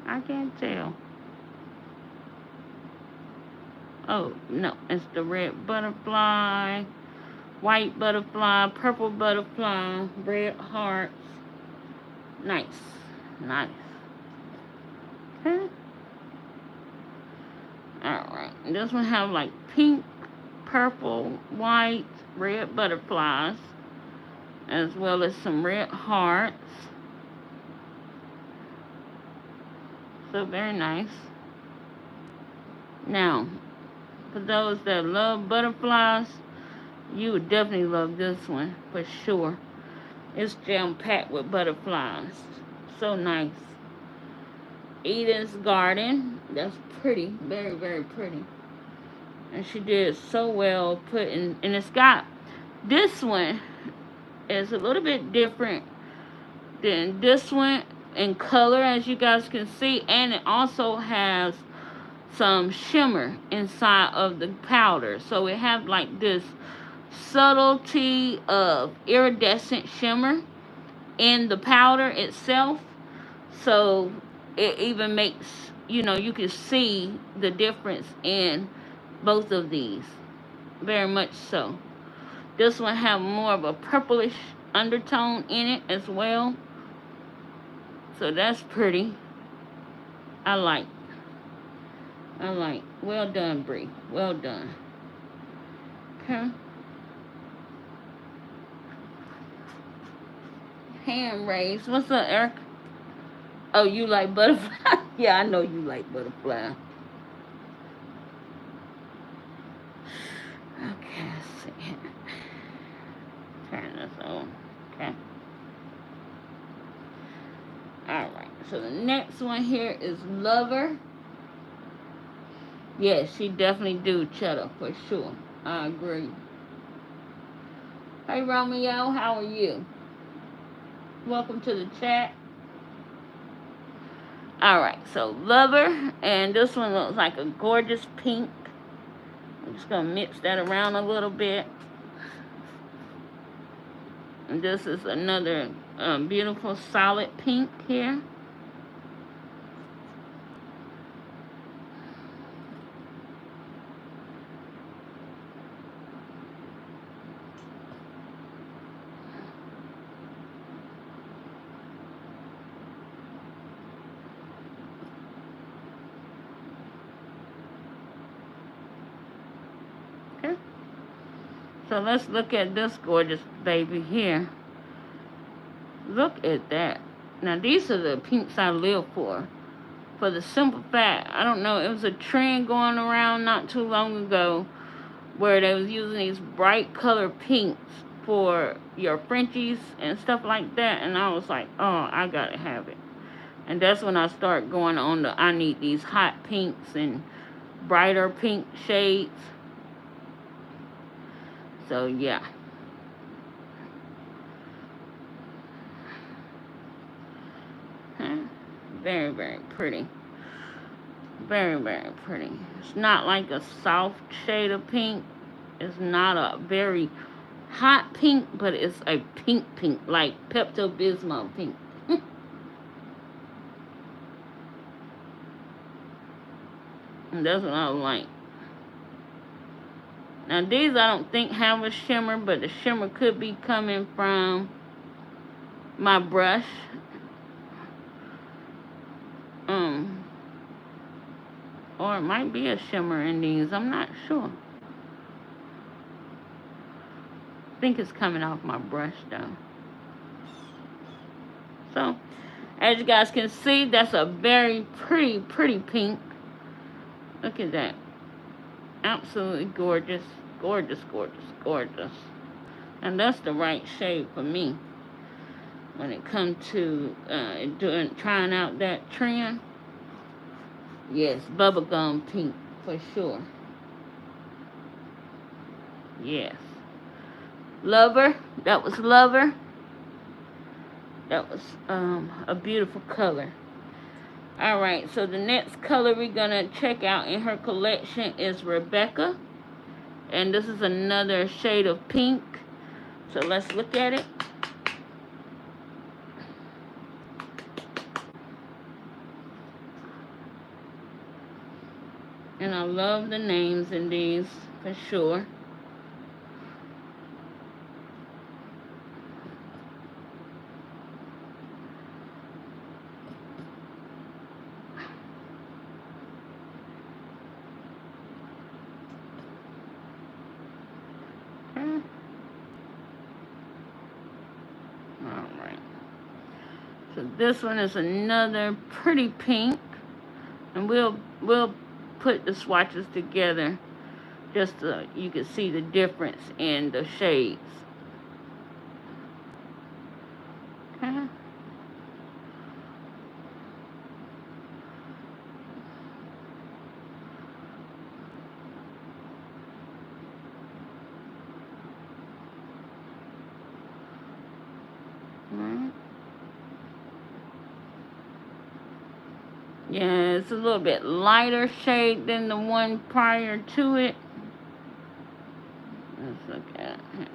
I can't tell. Oh, no, it's the red butterfly, white butterfly, purple butterfly, red hearts. Nice. Nice. Okay. Alright. This one have like pink, purple, white, red butterflies, as well as some red hearts. So very nice. Now, for those that love butterflies, you would definitely love this one for sure. It's jam-packed with butterflies. So nice. Eden's Garden. That's pretty. Very, very pretty. And she did so well putting... And it's got... This one is a little bit different than this one in color, as you guys can see. And it also has some shimmer inside of the powder. So it has like this subtlety of iridescent shimmer in the powder itself, so it even makes, you know, you can see the difference in both of these, very much so. This one have more of a purplish undertone in it as well, so that's pretty. I like. Well done, Brie, well done. Okay. Hand raised. What's up, Eric? Oh, you like butterfly? Yeah, I know you like butterfly. Okay, let's see. Turn this on. Okay. Alright, so the next one here is Lover. Yes, she definitely do cheddar for sure. I agree. Hey, Romeo, how are you? Welcome to the chat. Alright, so Lover, and this one looks like a gorgeous pink. I'm just going to mix that around a little bit. And this is another beautiful solid pink here. So let's look at this gorgeous baby here. Look at that. Now these are the pinks I live for. For the simple fact, I don't know, it was a trend going around not too long ago where they was using these bright color pinks for your Frenchies and stuff like that. And I was like, oh, I gotta have it. And that's when I start going on the, I need these hot pinks and brighter pink shades. So yeah. Very, very pretty. Very, very pretty. It's not like a soft shade of pink. It's not a very hot pink, but it's a pink, like Pepto-Bismol pink. And that's what I like. Now these I don't think have a shimmer, but the shimmer could be coming from my brush. Or it might be a shimmer in these. I'm not sure. I think it's coming off my brush though. So, as you guys can see, that's a very pretty pink. Look at that. Absolutely gorgeous. Gorgeous. And that's the right shade for me when it comes to trying out that trend. Yes, bubblegum pink for sure. Yes. Lover. That was Lover. That was a beautiful color. Alright, so the next color we're going to check out in her collection is Rebecca. And this is another shade of pink. So let's look at it. And I love the names in these for sure. Alright. So this one is another pretty pink. And we'll put the swatches together just so you can see the difference in the shades. Okay. Yeah, it's a little bit lighter shade than the one prior to it. Let's look at it here.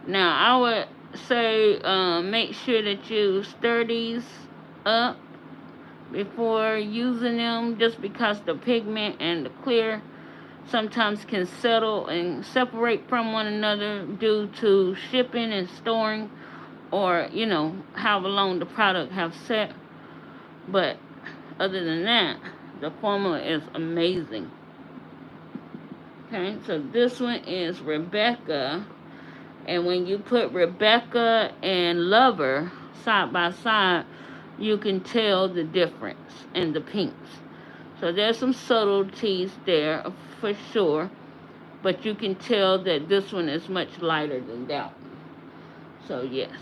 Now, I would say make sure that you stir these up before using them, just because the pigment and the clear sometimes can settle and separate from one another due to shipping and storing, or, you know, however long the product have set. But other than that, the formula is amazing. Okay, so this one is Rebecca. And when you put Rebecca and Lover side by side, you can tell the difference in the pinks. So there's some subtleties there for sure. But you can tell that this one is much lighter than that one. So yes,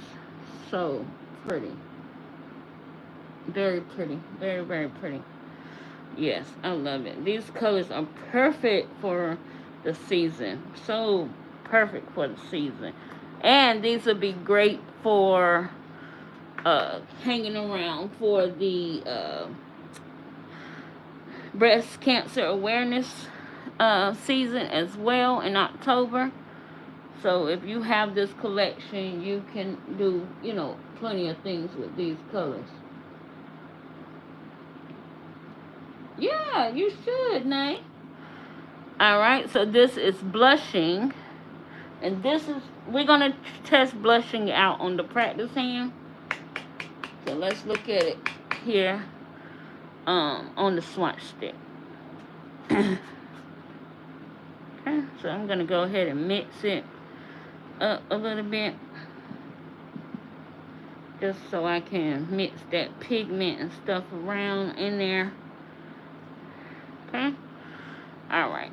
so pretty. Very pretty. Very, very pretty. Yes, I love it. These colors are perfect for the season. So perfect for the season. And these would be great for hanging around for the breast cancer awareness season as well in October. So if you have this collection, you can do, you know, plenty of things with these colors. Yeah, you should, Nay. Alright, so this is blushing. And this is, we're going to test blushing out on the practice hand. So let's look at it here on the swatch stick. Okay, so I'm going to go ahead and mix it up a little bit. Just so I can mix that pigment and stuff around in there. Okay, alright.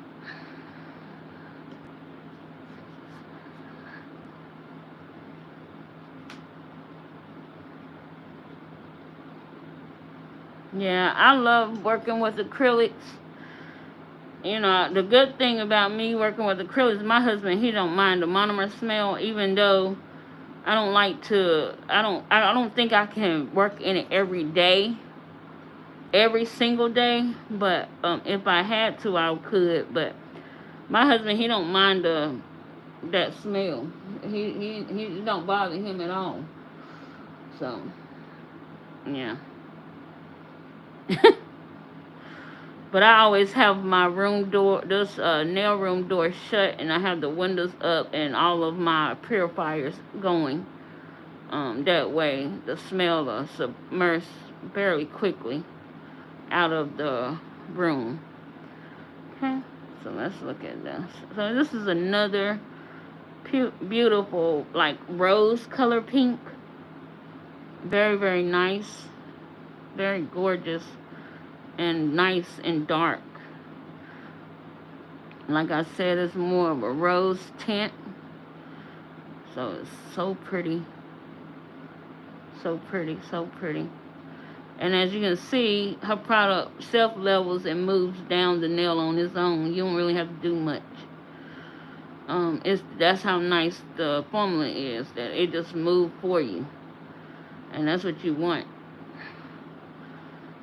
Yeah, I love working with acrylics you know, the good thing about me working with acrylics, my husband, he don't mind the monomer smell, even though I don't like to, I don't think I can work in it every day, every single day, but if I had to, I could. But my husband, he don't mind that smell. He don't bother him at all. So, yeah. But I always have my room door, this nail room door shut, and I have the windows up and all of my purifiers going. That way, the smell will submerge very quickly out of the room. Okay, so let's look at this. So this is another beautiful, like rose color pink. Very, very nice. Very gorgeous and nice and dark. Like I said, it's more of a rose tint. So it's so pretty. So pretty, so pretty. And as you can see, her product self-levels and moves down the nail on its own. You don't really have to do much. That's how nice the formula is, that it just moves for you. And that's what you want.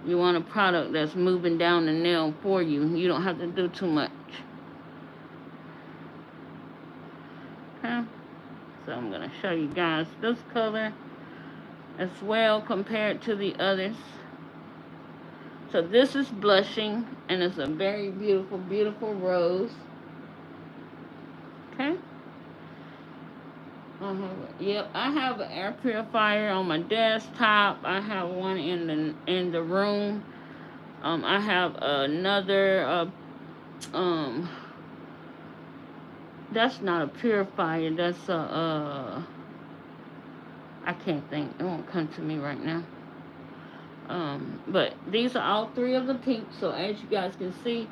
You want a product that's moving down the nail for you. You don't have to do too much. Okay. So I'm going to show you guys this color as well compared to the others. So this is blushing, and it's a very beautiful, beautiful rose. Okay. I have an air purifier on my desktop. I have one in the room. I have another that's not a purifier, that's a I can't think, it won't come to me right now. But these are all three of the pinks, so as you guys can see,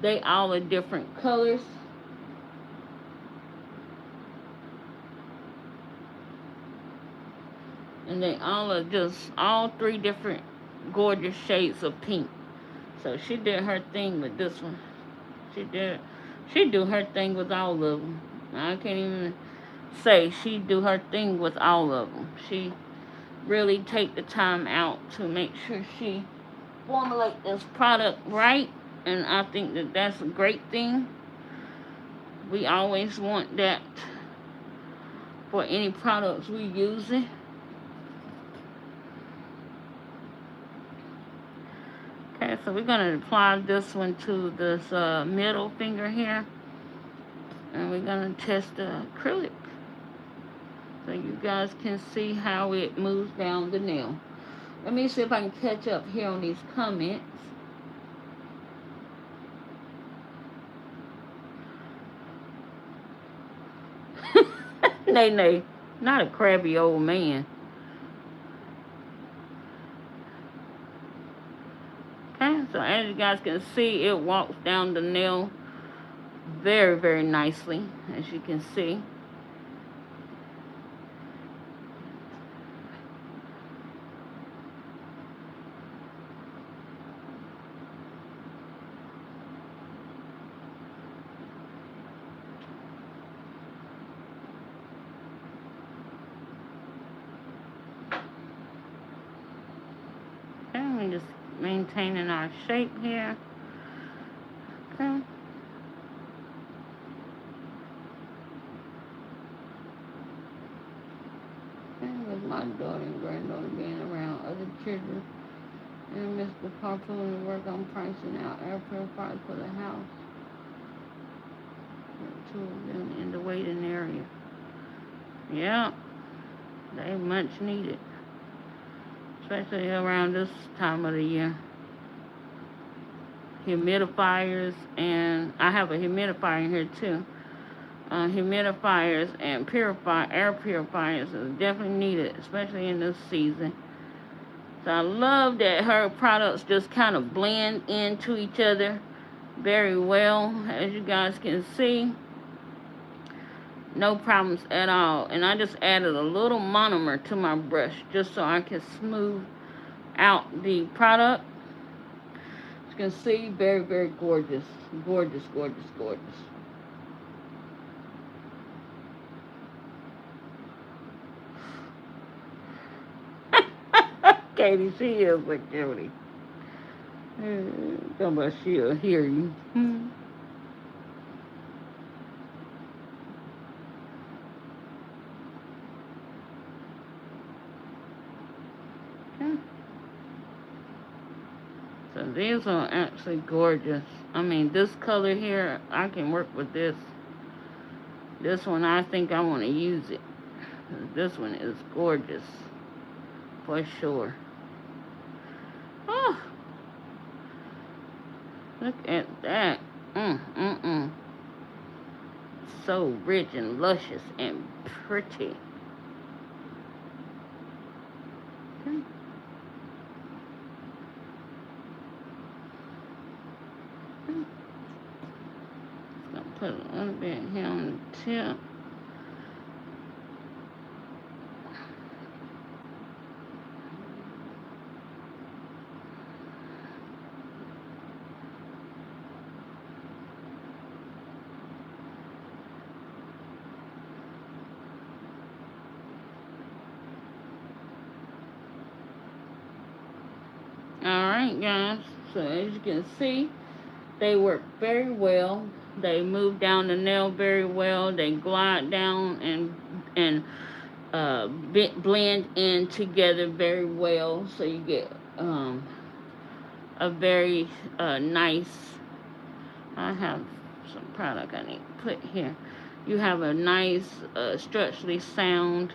they all are different colors. And they all are just all three different gorgeous shades of pink. So she did her thing with this one. She do her thing with all of them. I can't even say she do her thing with all of them. She really take the time out to make sure she formulate this product right, and I think that that's a great thing. We always want that for any products we using. Okay, so we're going to apply this one to this middle finger here. And we're going to test the acrylic. So you guys can see how it moves down the nail. Let me see if I can catch up here on these comments. Nay, not a crabby old man. Okay, so as you guys can see, it walks down the nail very, very nicely, as you can see. Okay, we're just maintaining our shape here. Okay. With my daughter and granddaughter being around other children and Mr. Popular to work on pricing out air purifiers for the house. Two of them in the waiting area. Yeah, they much needed, especially around this time of the year. Humidifiers, and I have a humidifier in here too. Humidifiers and air purifiers are definitely needed, especially in this season. So I love that her products just kind of blend into each other very well, as you guys can see. No problems at all. And I just added a little monomer to my brush just so I can smooth out the product. You can see, very, very gorgeous. Gorgeous, gorgeous, gorgeous. Katie, she is a cutie. Talking about she'll hear you. So these are actually gorgeous. I mean, this color here, I can work with this. This one, I think I want to use it. This one is gorgeous. For sure. Oh, look at that. So rich and luscious and pretty. Okay. Just gonna put a little bit here on the tip. Alright guys, so as you can see, they work very well. They move down the nail very well. They glide down and blend in together very well. So you get a very nice, I have some product I need to put here. You have a nice structurally sound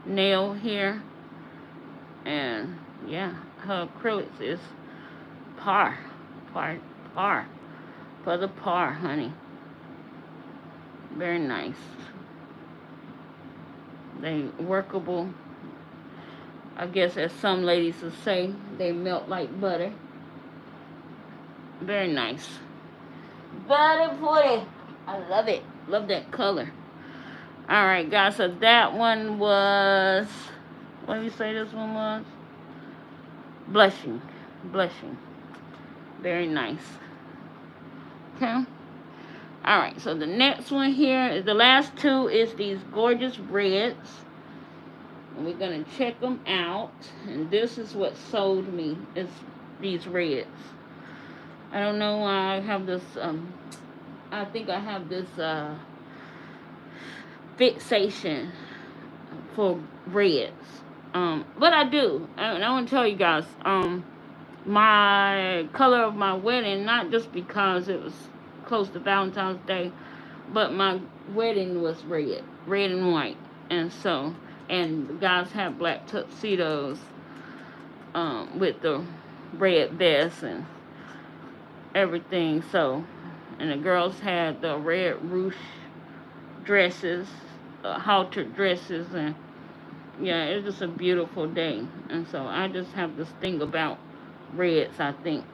nail here. And yeah, her acrylics is par for the par, honey. Very nice. They workable. I guess as some ladies would say, they melt like butter. Very nice. Butter putty. I love it. Love that color. Alright guys, so that one was, what do you say this one was? Blushing. Very nice. Okay. Alright, so the next one here, the last two is these gorgeous reds. And we're going to check them out. And this is what sold me, is these reds. I don't know why I have this, I think I have this fixation for reds. But I do. And I want to tell you guys, my color of my wedding, not just because it was close to Valentine's Day, but my wedding was red and white. And so, and the guys had black tuxedos with the red vest and everything. So, and the girls had the red ruche dresses, halter dresses, and yeah, it was just a beautiful day. And so I just have this thing about reds, I think.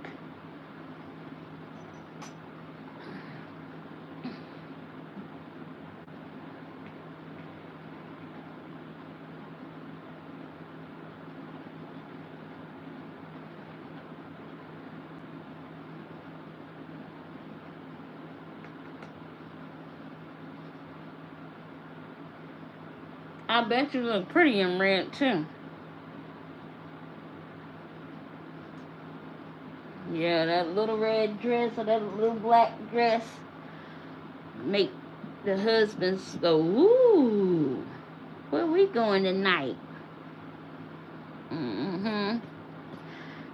I bet you look pretty in red too. Yeah, that little red dress or that little black dress make the husbands go, ooh, where we going tonight?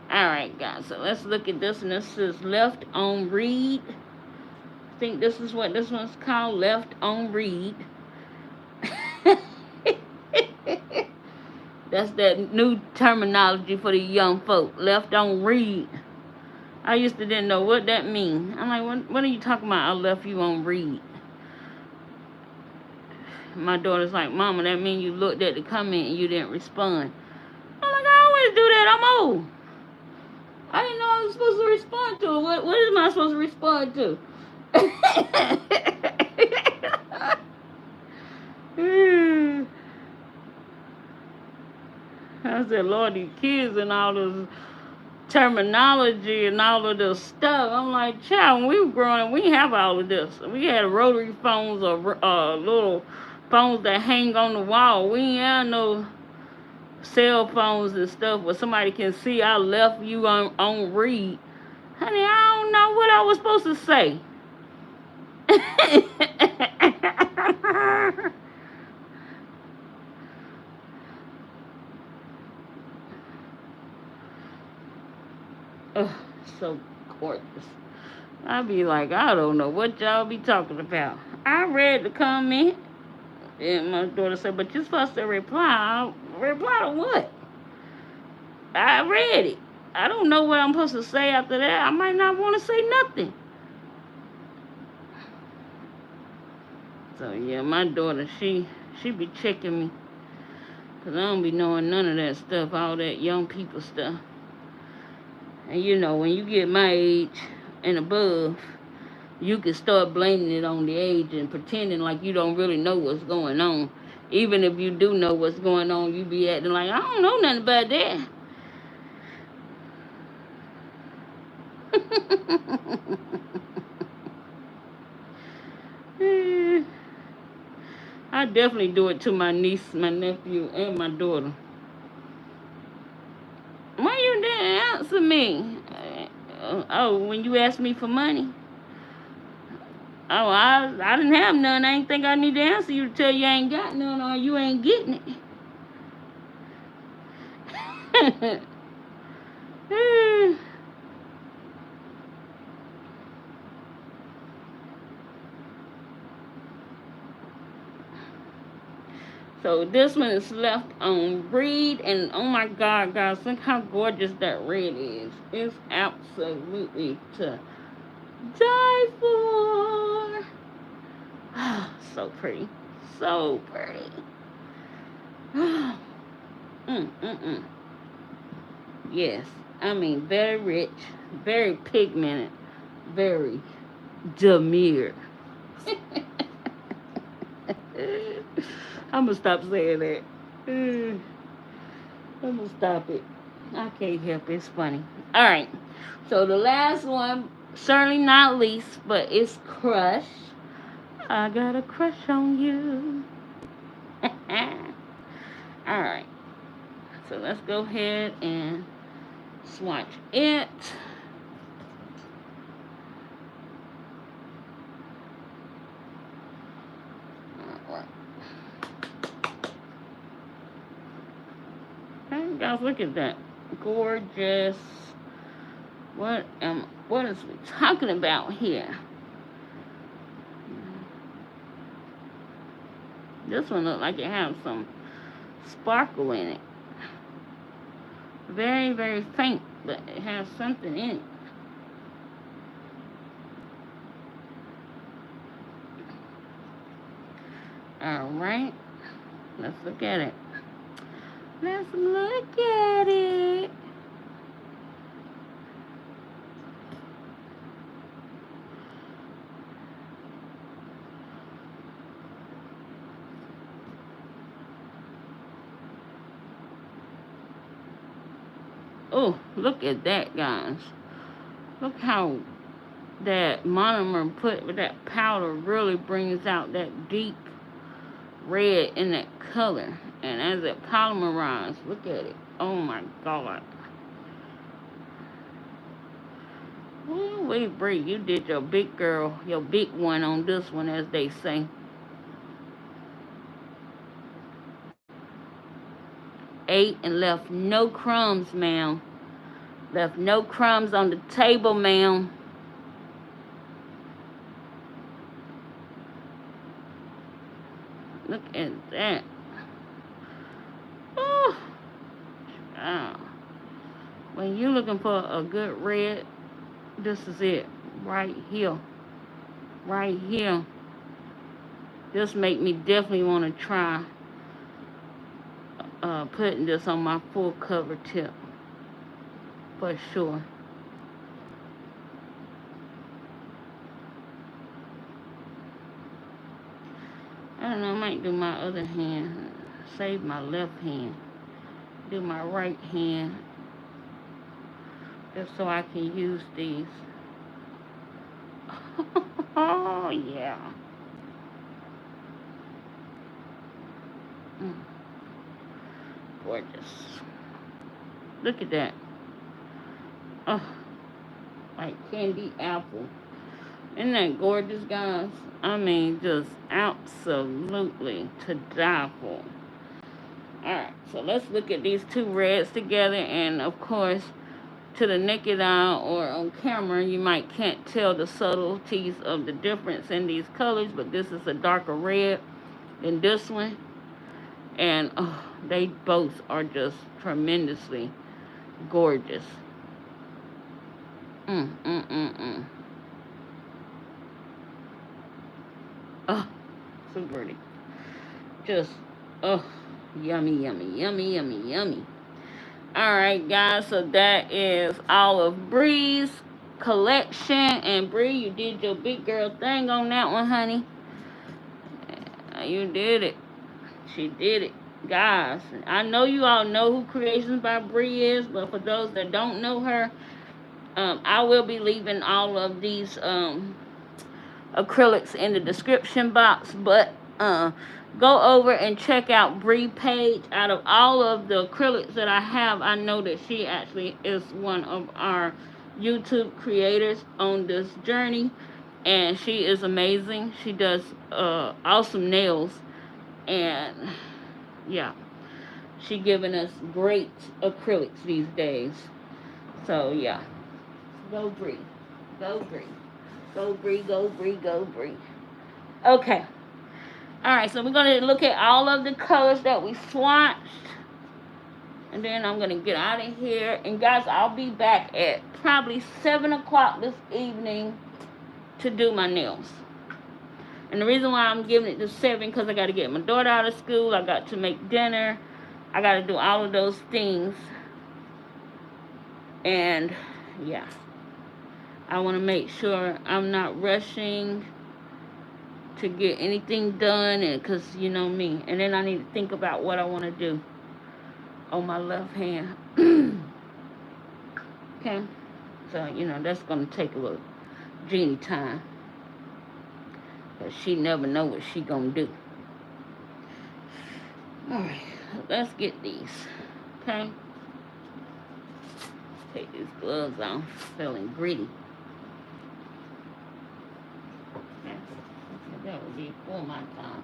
Alright guys, so let's look at this, and this is Left on Read. I think this is what this one's called, Left on Read. That's that new terminology for the young folk, left on read. I used to didn't know what that mean. I'm like, what are you talking about? I left you on read. My daughter's like, Mama, that mean you looked at the comment and you didn't respond. I'm like, I always do that. I'm old. I didn't know I was supposed to respond to it. What am I supposed to respond to? I said, Lord, these kids and all this terminology and all of this stuff. I'm like, child, when we were growing up, we didn't have all of this. We had rotary phones or little phones that hang on the wall. We ain't had no cell phones and stuff where somebody can see I left you on read. Honey, I don't know what I was supposed to say. Oh, so gorgeous. I be like, I don't know what y'all be talking about. I read the comment, and my daughter said, but you're supposed to reply. Reply to what? I read it. I don't know what I'm supposed to say after that. I might not want to say nothing. So, yeah, my daughter, she be checking me. Because I don't be knowing none of that stuff, all that young people stuff. And, you know, when you get my age and above, you can start blaming it on the age and pretending like you don't really know what's going on. Even if you do know what's going on, you be acting like, I don't know nothing about that. I definitely do it to my niece, my nephew, and my daughter. Why you didn't answer me? Oh, when you asked me for money? Oh, I didn't have none. I ain't think I need to answer you to tell you I ain't got none or you ain't getting it. So this one is left on Brie, and oh my God, guys, look how gorgeous that red is. It's absolutely to die for. Oh, so pretty. So pretty. Yes, I mean very rich, very pigmented, very demure. I'm gonna stop saying that. I'm gonna stop it. I can't help it. It's funny. All right. So the last one, certainly not least, but it's Crush. I got a crush on you. All right. So let's go ahead and swatch it. Okay, guys, look at that. Gorgeous. What is we talking about here? This one looks like it has some sparkle in it. Very, very faint, but it has something in it. Alright, let's look at it. Let's look at it. Oh, look at that, guys. Look how that monomer put with that powder really brings out that deep red in that color. And as it polymerizes, look at it. Oh my God. Oh, wait, Brie, you did your big girl, your big one on this one, as they say. Ate and left no crumbs, ma'am. Left no crumbs on the table, ma'am. Look at that. Oh. When you're looking for a good red, this is it. Right here. Right here. This make me definitely want to try putting this on my full cover tip. For sure. I don't know, I might do my other hand. Save my left hand. Do my right hand. just so I can use these. Oh, yeah. Mm. Gorgeous. Look at that. Oh, like candy apple. Isn't that gorgeous, guys? I mean, just absolutely to die for. Alright, so let's look at these two reds together. And, of course, to the naked eye or on camera, you might can't tell the subtleties of the difference in these colors. But this is a darker red than this one. And oh, they both are just tremendously gorgeous. Oh, so pretty. Just, oh, yummy, yummy, yummy, yummy, yummy. Alright, guys, so that is all of Brie's collection. And Brie, you did your big girl thing on that one, honey. You did it. She did it. Guys, I know you all know who Creations by Brie is, but for those that don't know her, I will be leaving all of these acrylics in the description box. But go over and check out Brie page. Out of all of the acrylics that I have, I know that she actually is one of our YouTube creators on this journey, and she is amazing. She does awesome nails, and yeah, she giving us great acrylics these days. So yeah, go Brie, go Brie, go Brie, go Brie, go Brie. Okay. Alright, so we're going to look at all of the colors that we swatched. And then I'm going to get out of here. And guys, I'll be back at probably 7 o'clock this evening to do my nails. And the reason why I'm giving it to 7, because I got to get my daughter out of school. I got to make dinner. I got to do all of those things. And, yeah. I want to make sure I'm not rushing to get anything done, and because you know me, and then I need to think about what I want to do on my left hand. Okay, so you know that's gonna take a little Jeannie time, because she never know what she gonna do. All right, let's get these. Okay, take these gloves off, feeling gritty. That would be for my time.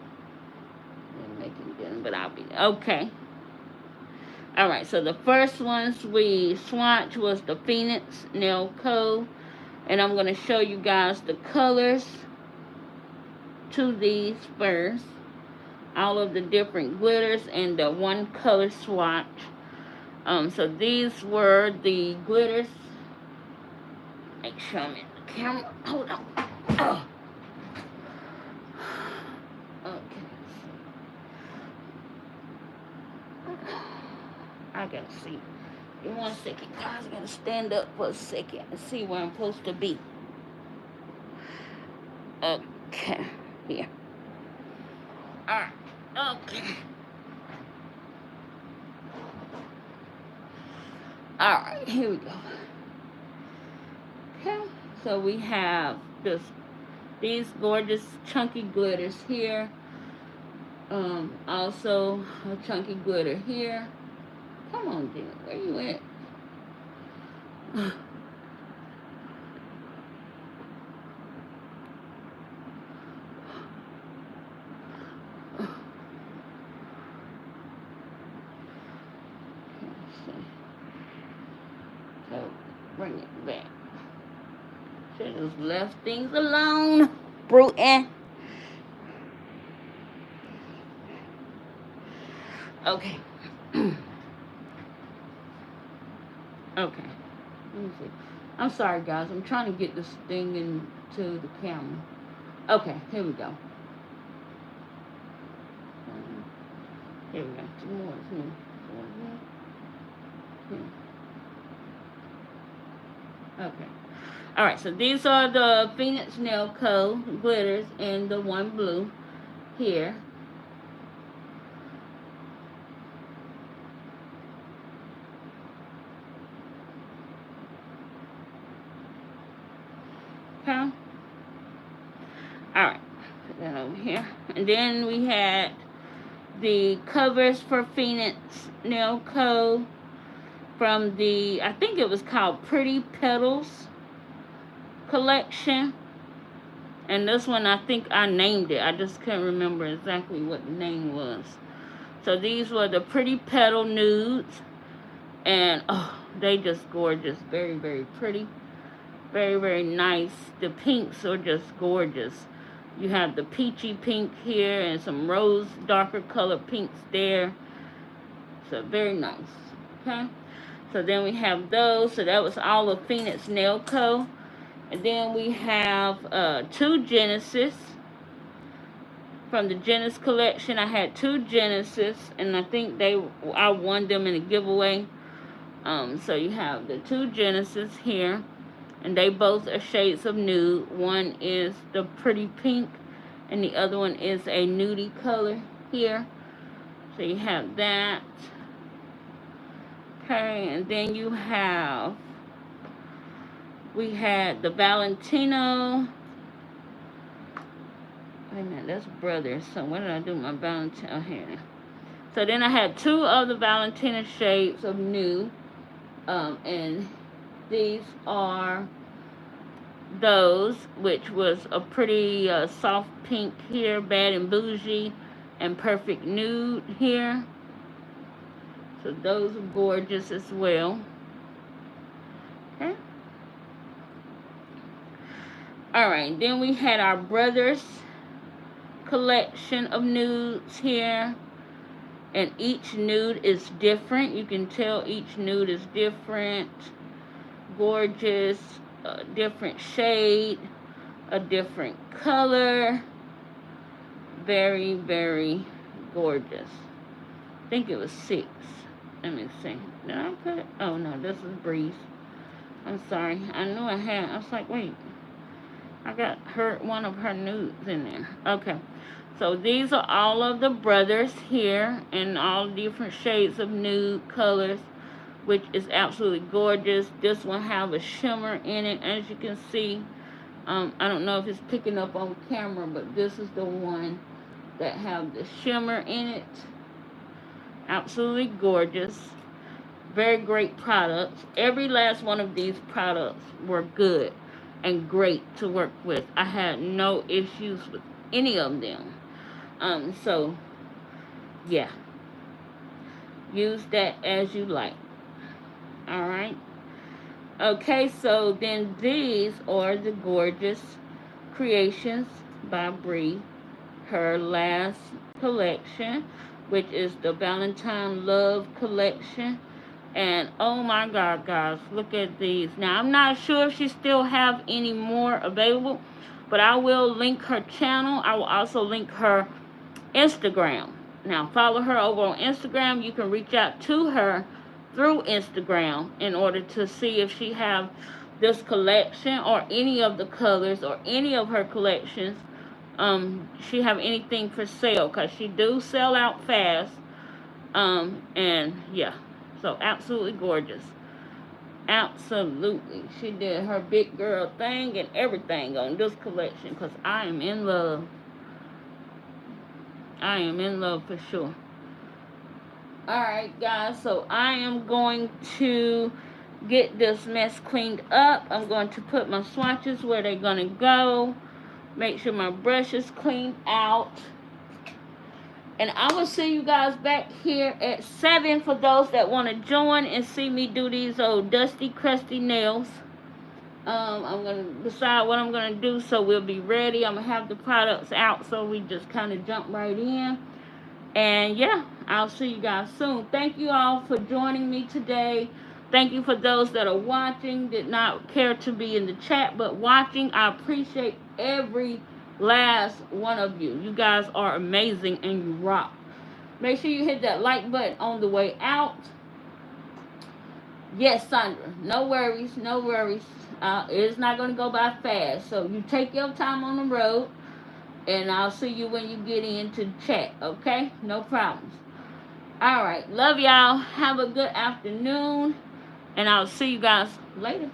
I'm making dinner, but I'll be okay. Alright, so the first ones we swatched was the Fenixx Nail Co. And I'm going to show you guys the colors to these first. All of the different glitters and the one color swatch. So these were the glitters. Make sure I'm in the camera. Hold on. Oh. I gotta see. In 1 second, guys. I gotta stand up for a second and see where I'm supposed to be. Okay. Here. Alright. Okay. Alright, here we go. Okay. So we have these gorgeous chunky glitters here. Also a chunky glitter here. Come on, dear. Where you at? So, bring it back. Should have just left things alone. Brutin'. Okay. Okay. Let me see. I'm sorry, guys. I'm trying to get this thing into the camera. Okay, here we go. Here we go. Two more. Okay. Alright, so these are the Fenixx Nail Co. glitters and the one blue here. Okay. Alright. Put that over here. And then we had the covers for Fenixx Nail Co. from the, I think it was called Pretty Petals collection. And this one, I think I named it. I just couldn't remember exactly what the name was. So these were the Pretty Petal nudes. And, oh, they just gorgeous. Very, very pretty. Very, very nice. The pinks are just gorgeous. You have the peachy pink here and some rose darker color pinks there. So very nice. Okay. So then we have those. So that was all of Fenixx Nail Co. And then we have 2 JEANIESCs from the JEANIESC collection. I had 2 JEANIESCs, and I think I won them in a giveaway. So you have the 2 JEANIESCs here, and they both are shades of nude. One is the pretty pink, and the other one is a nudie color here. So you have that. Okay, and then you have, we had the Valentino. Wait a minute, that's brothers. So what did I do? My Valentino here. So then I had 2 of the Valentino shades of nude. And these are those, which was a pretty soft pink here, Bad and Bougie, and Perfect Nude here. So those are gorgeous as well. Okay. Alright, then we had our brothers collection of nudes here. And each nude is different. You can tell each nude is different. Gorgeous. A different shade. A different color. Very, very gorgeous. I think it was 6. Let me see. Did I put it? Oh, no. This is Brie's. I'm sorry. I knew I had. I was like, wait. I got one of her nudes in there. Okay. So these are all of the brothers here in all different shades of nude colors, which is absolutely gorgeous. This one have a shimmer in it, as you can see. I don't know if it's picking up on camera, but this is the one that have the shimmer in it. Absolutely gorgeous. Very great products. Every last one of these products were good and great to work with. I had no issues with any of them. So, yeah. Use that as you like. Alright. Okay, so then these are the gorgeous creations by Brie. Her last collection, which is the Valentine Love collection. And oh my God, guys, look at these. Now, I'm not sure if she still have any more available, but I will link her channel. I will also link her Instagram. Now, follow her over on Instagram. You can reach out to her through Instagram in order to see if she have this collection or any of the colors or any of her collections. She have anything for sale, because she do sell out fast. And yeah, so absolutely gorgeous. Absolutely. She did her big girl thing and everything on this collection, because I am in love. I am in love for sure. Alright, guys, so I am going to get this mess cleaned up. I'm going to put my swatches where they're going to go. Make sure my brush is cleaned out. And I will see you guys back here at 7 for those that want to join and see me do these old dusty, crusty nails. I'm going to decide what I'm going to do, so we'll be ready. I'm going to have the products out, so we just kind of jump right in. And yeah, I'll see you guys soon. Thank you all for joining me today. Thank you for those that are watching, did not care to be in the chat, but watching. I appreciate every last one of you. You guys are amazing and you rock. Make sure you hit that like button on the way out. Yes, Sandra, no worries, no worries. It's not going to go by fast, so you take your time on the road, and I'll see you when you get into the chat, okay? No problems. All right, love y'all. Have a good afternoon, and I'll see you guys later.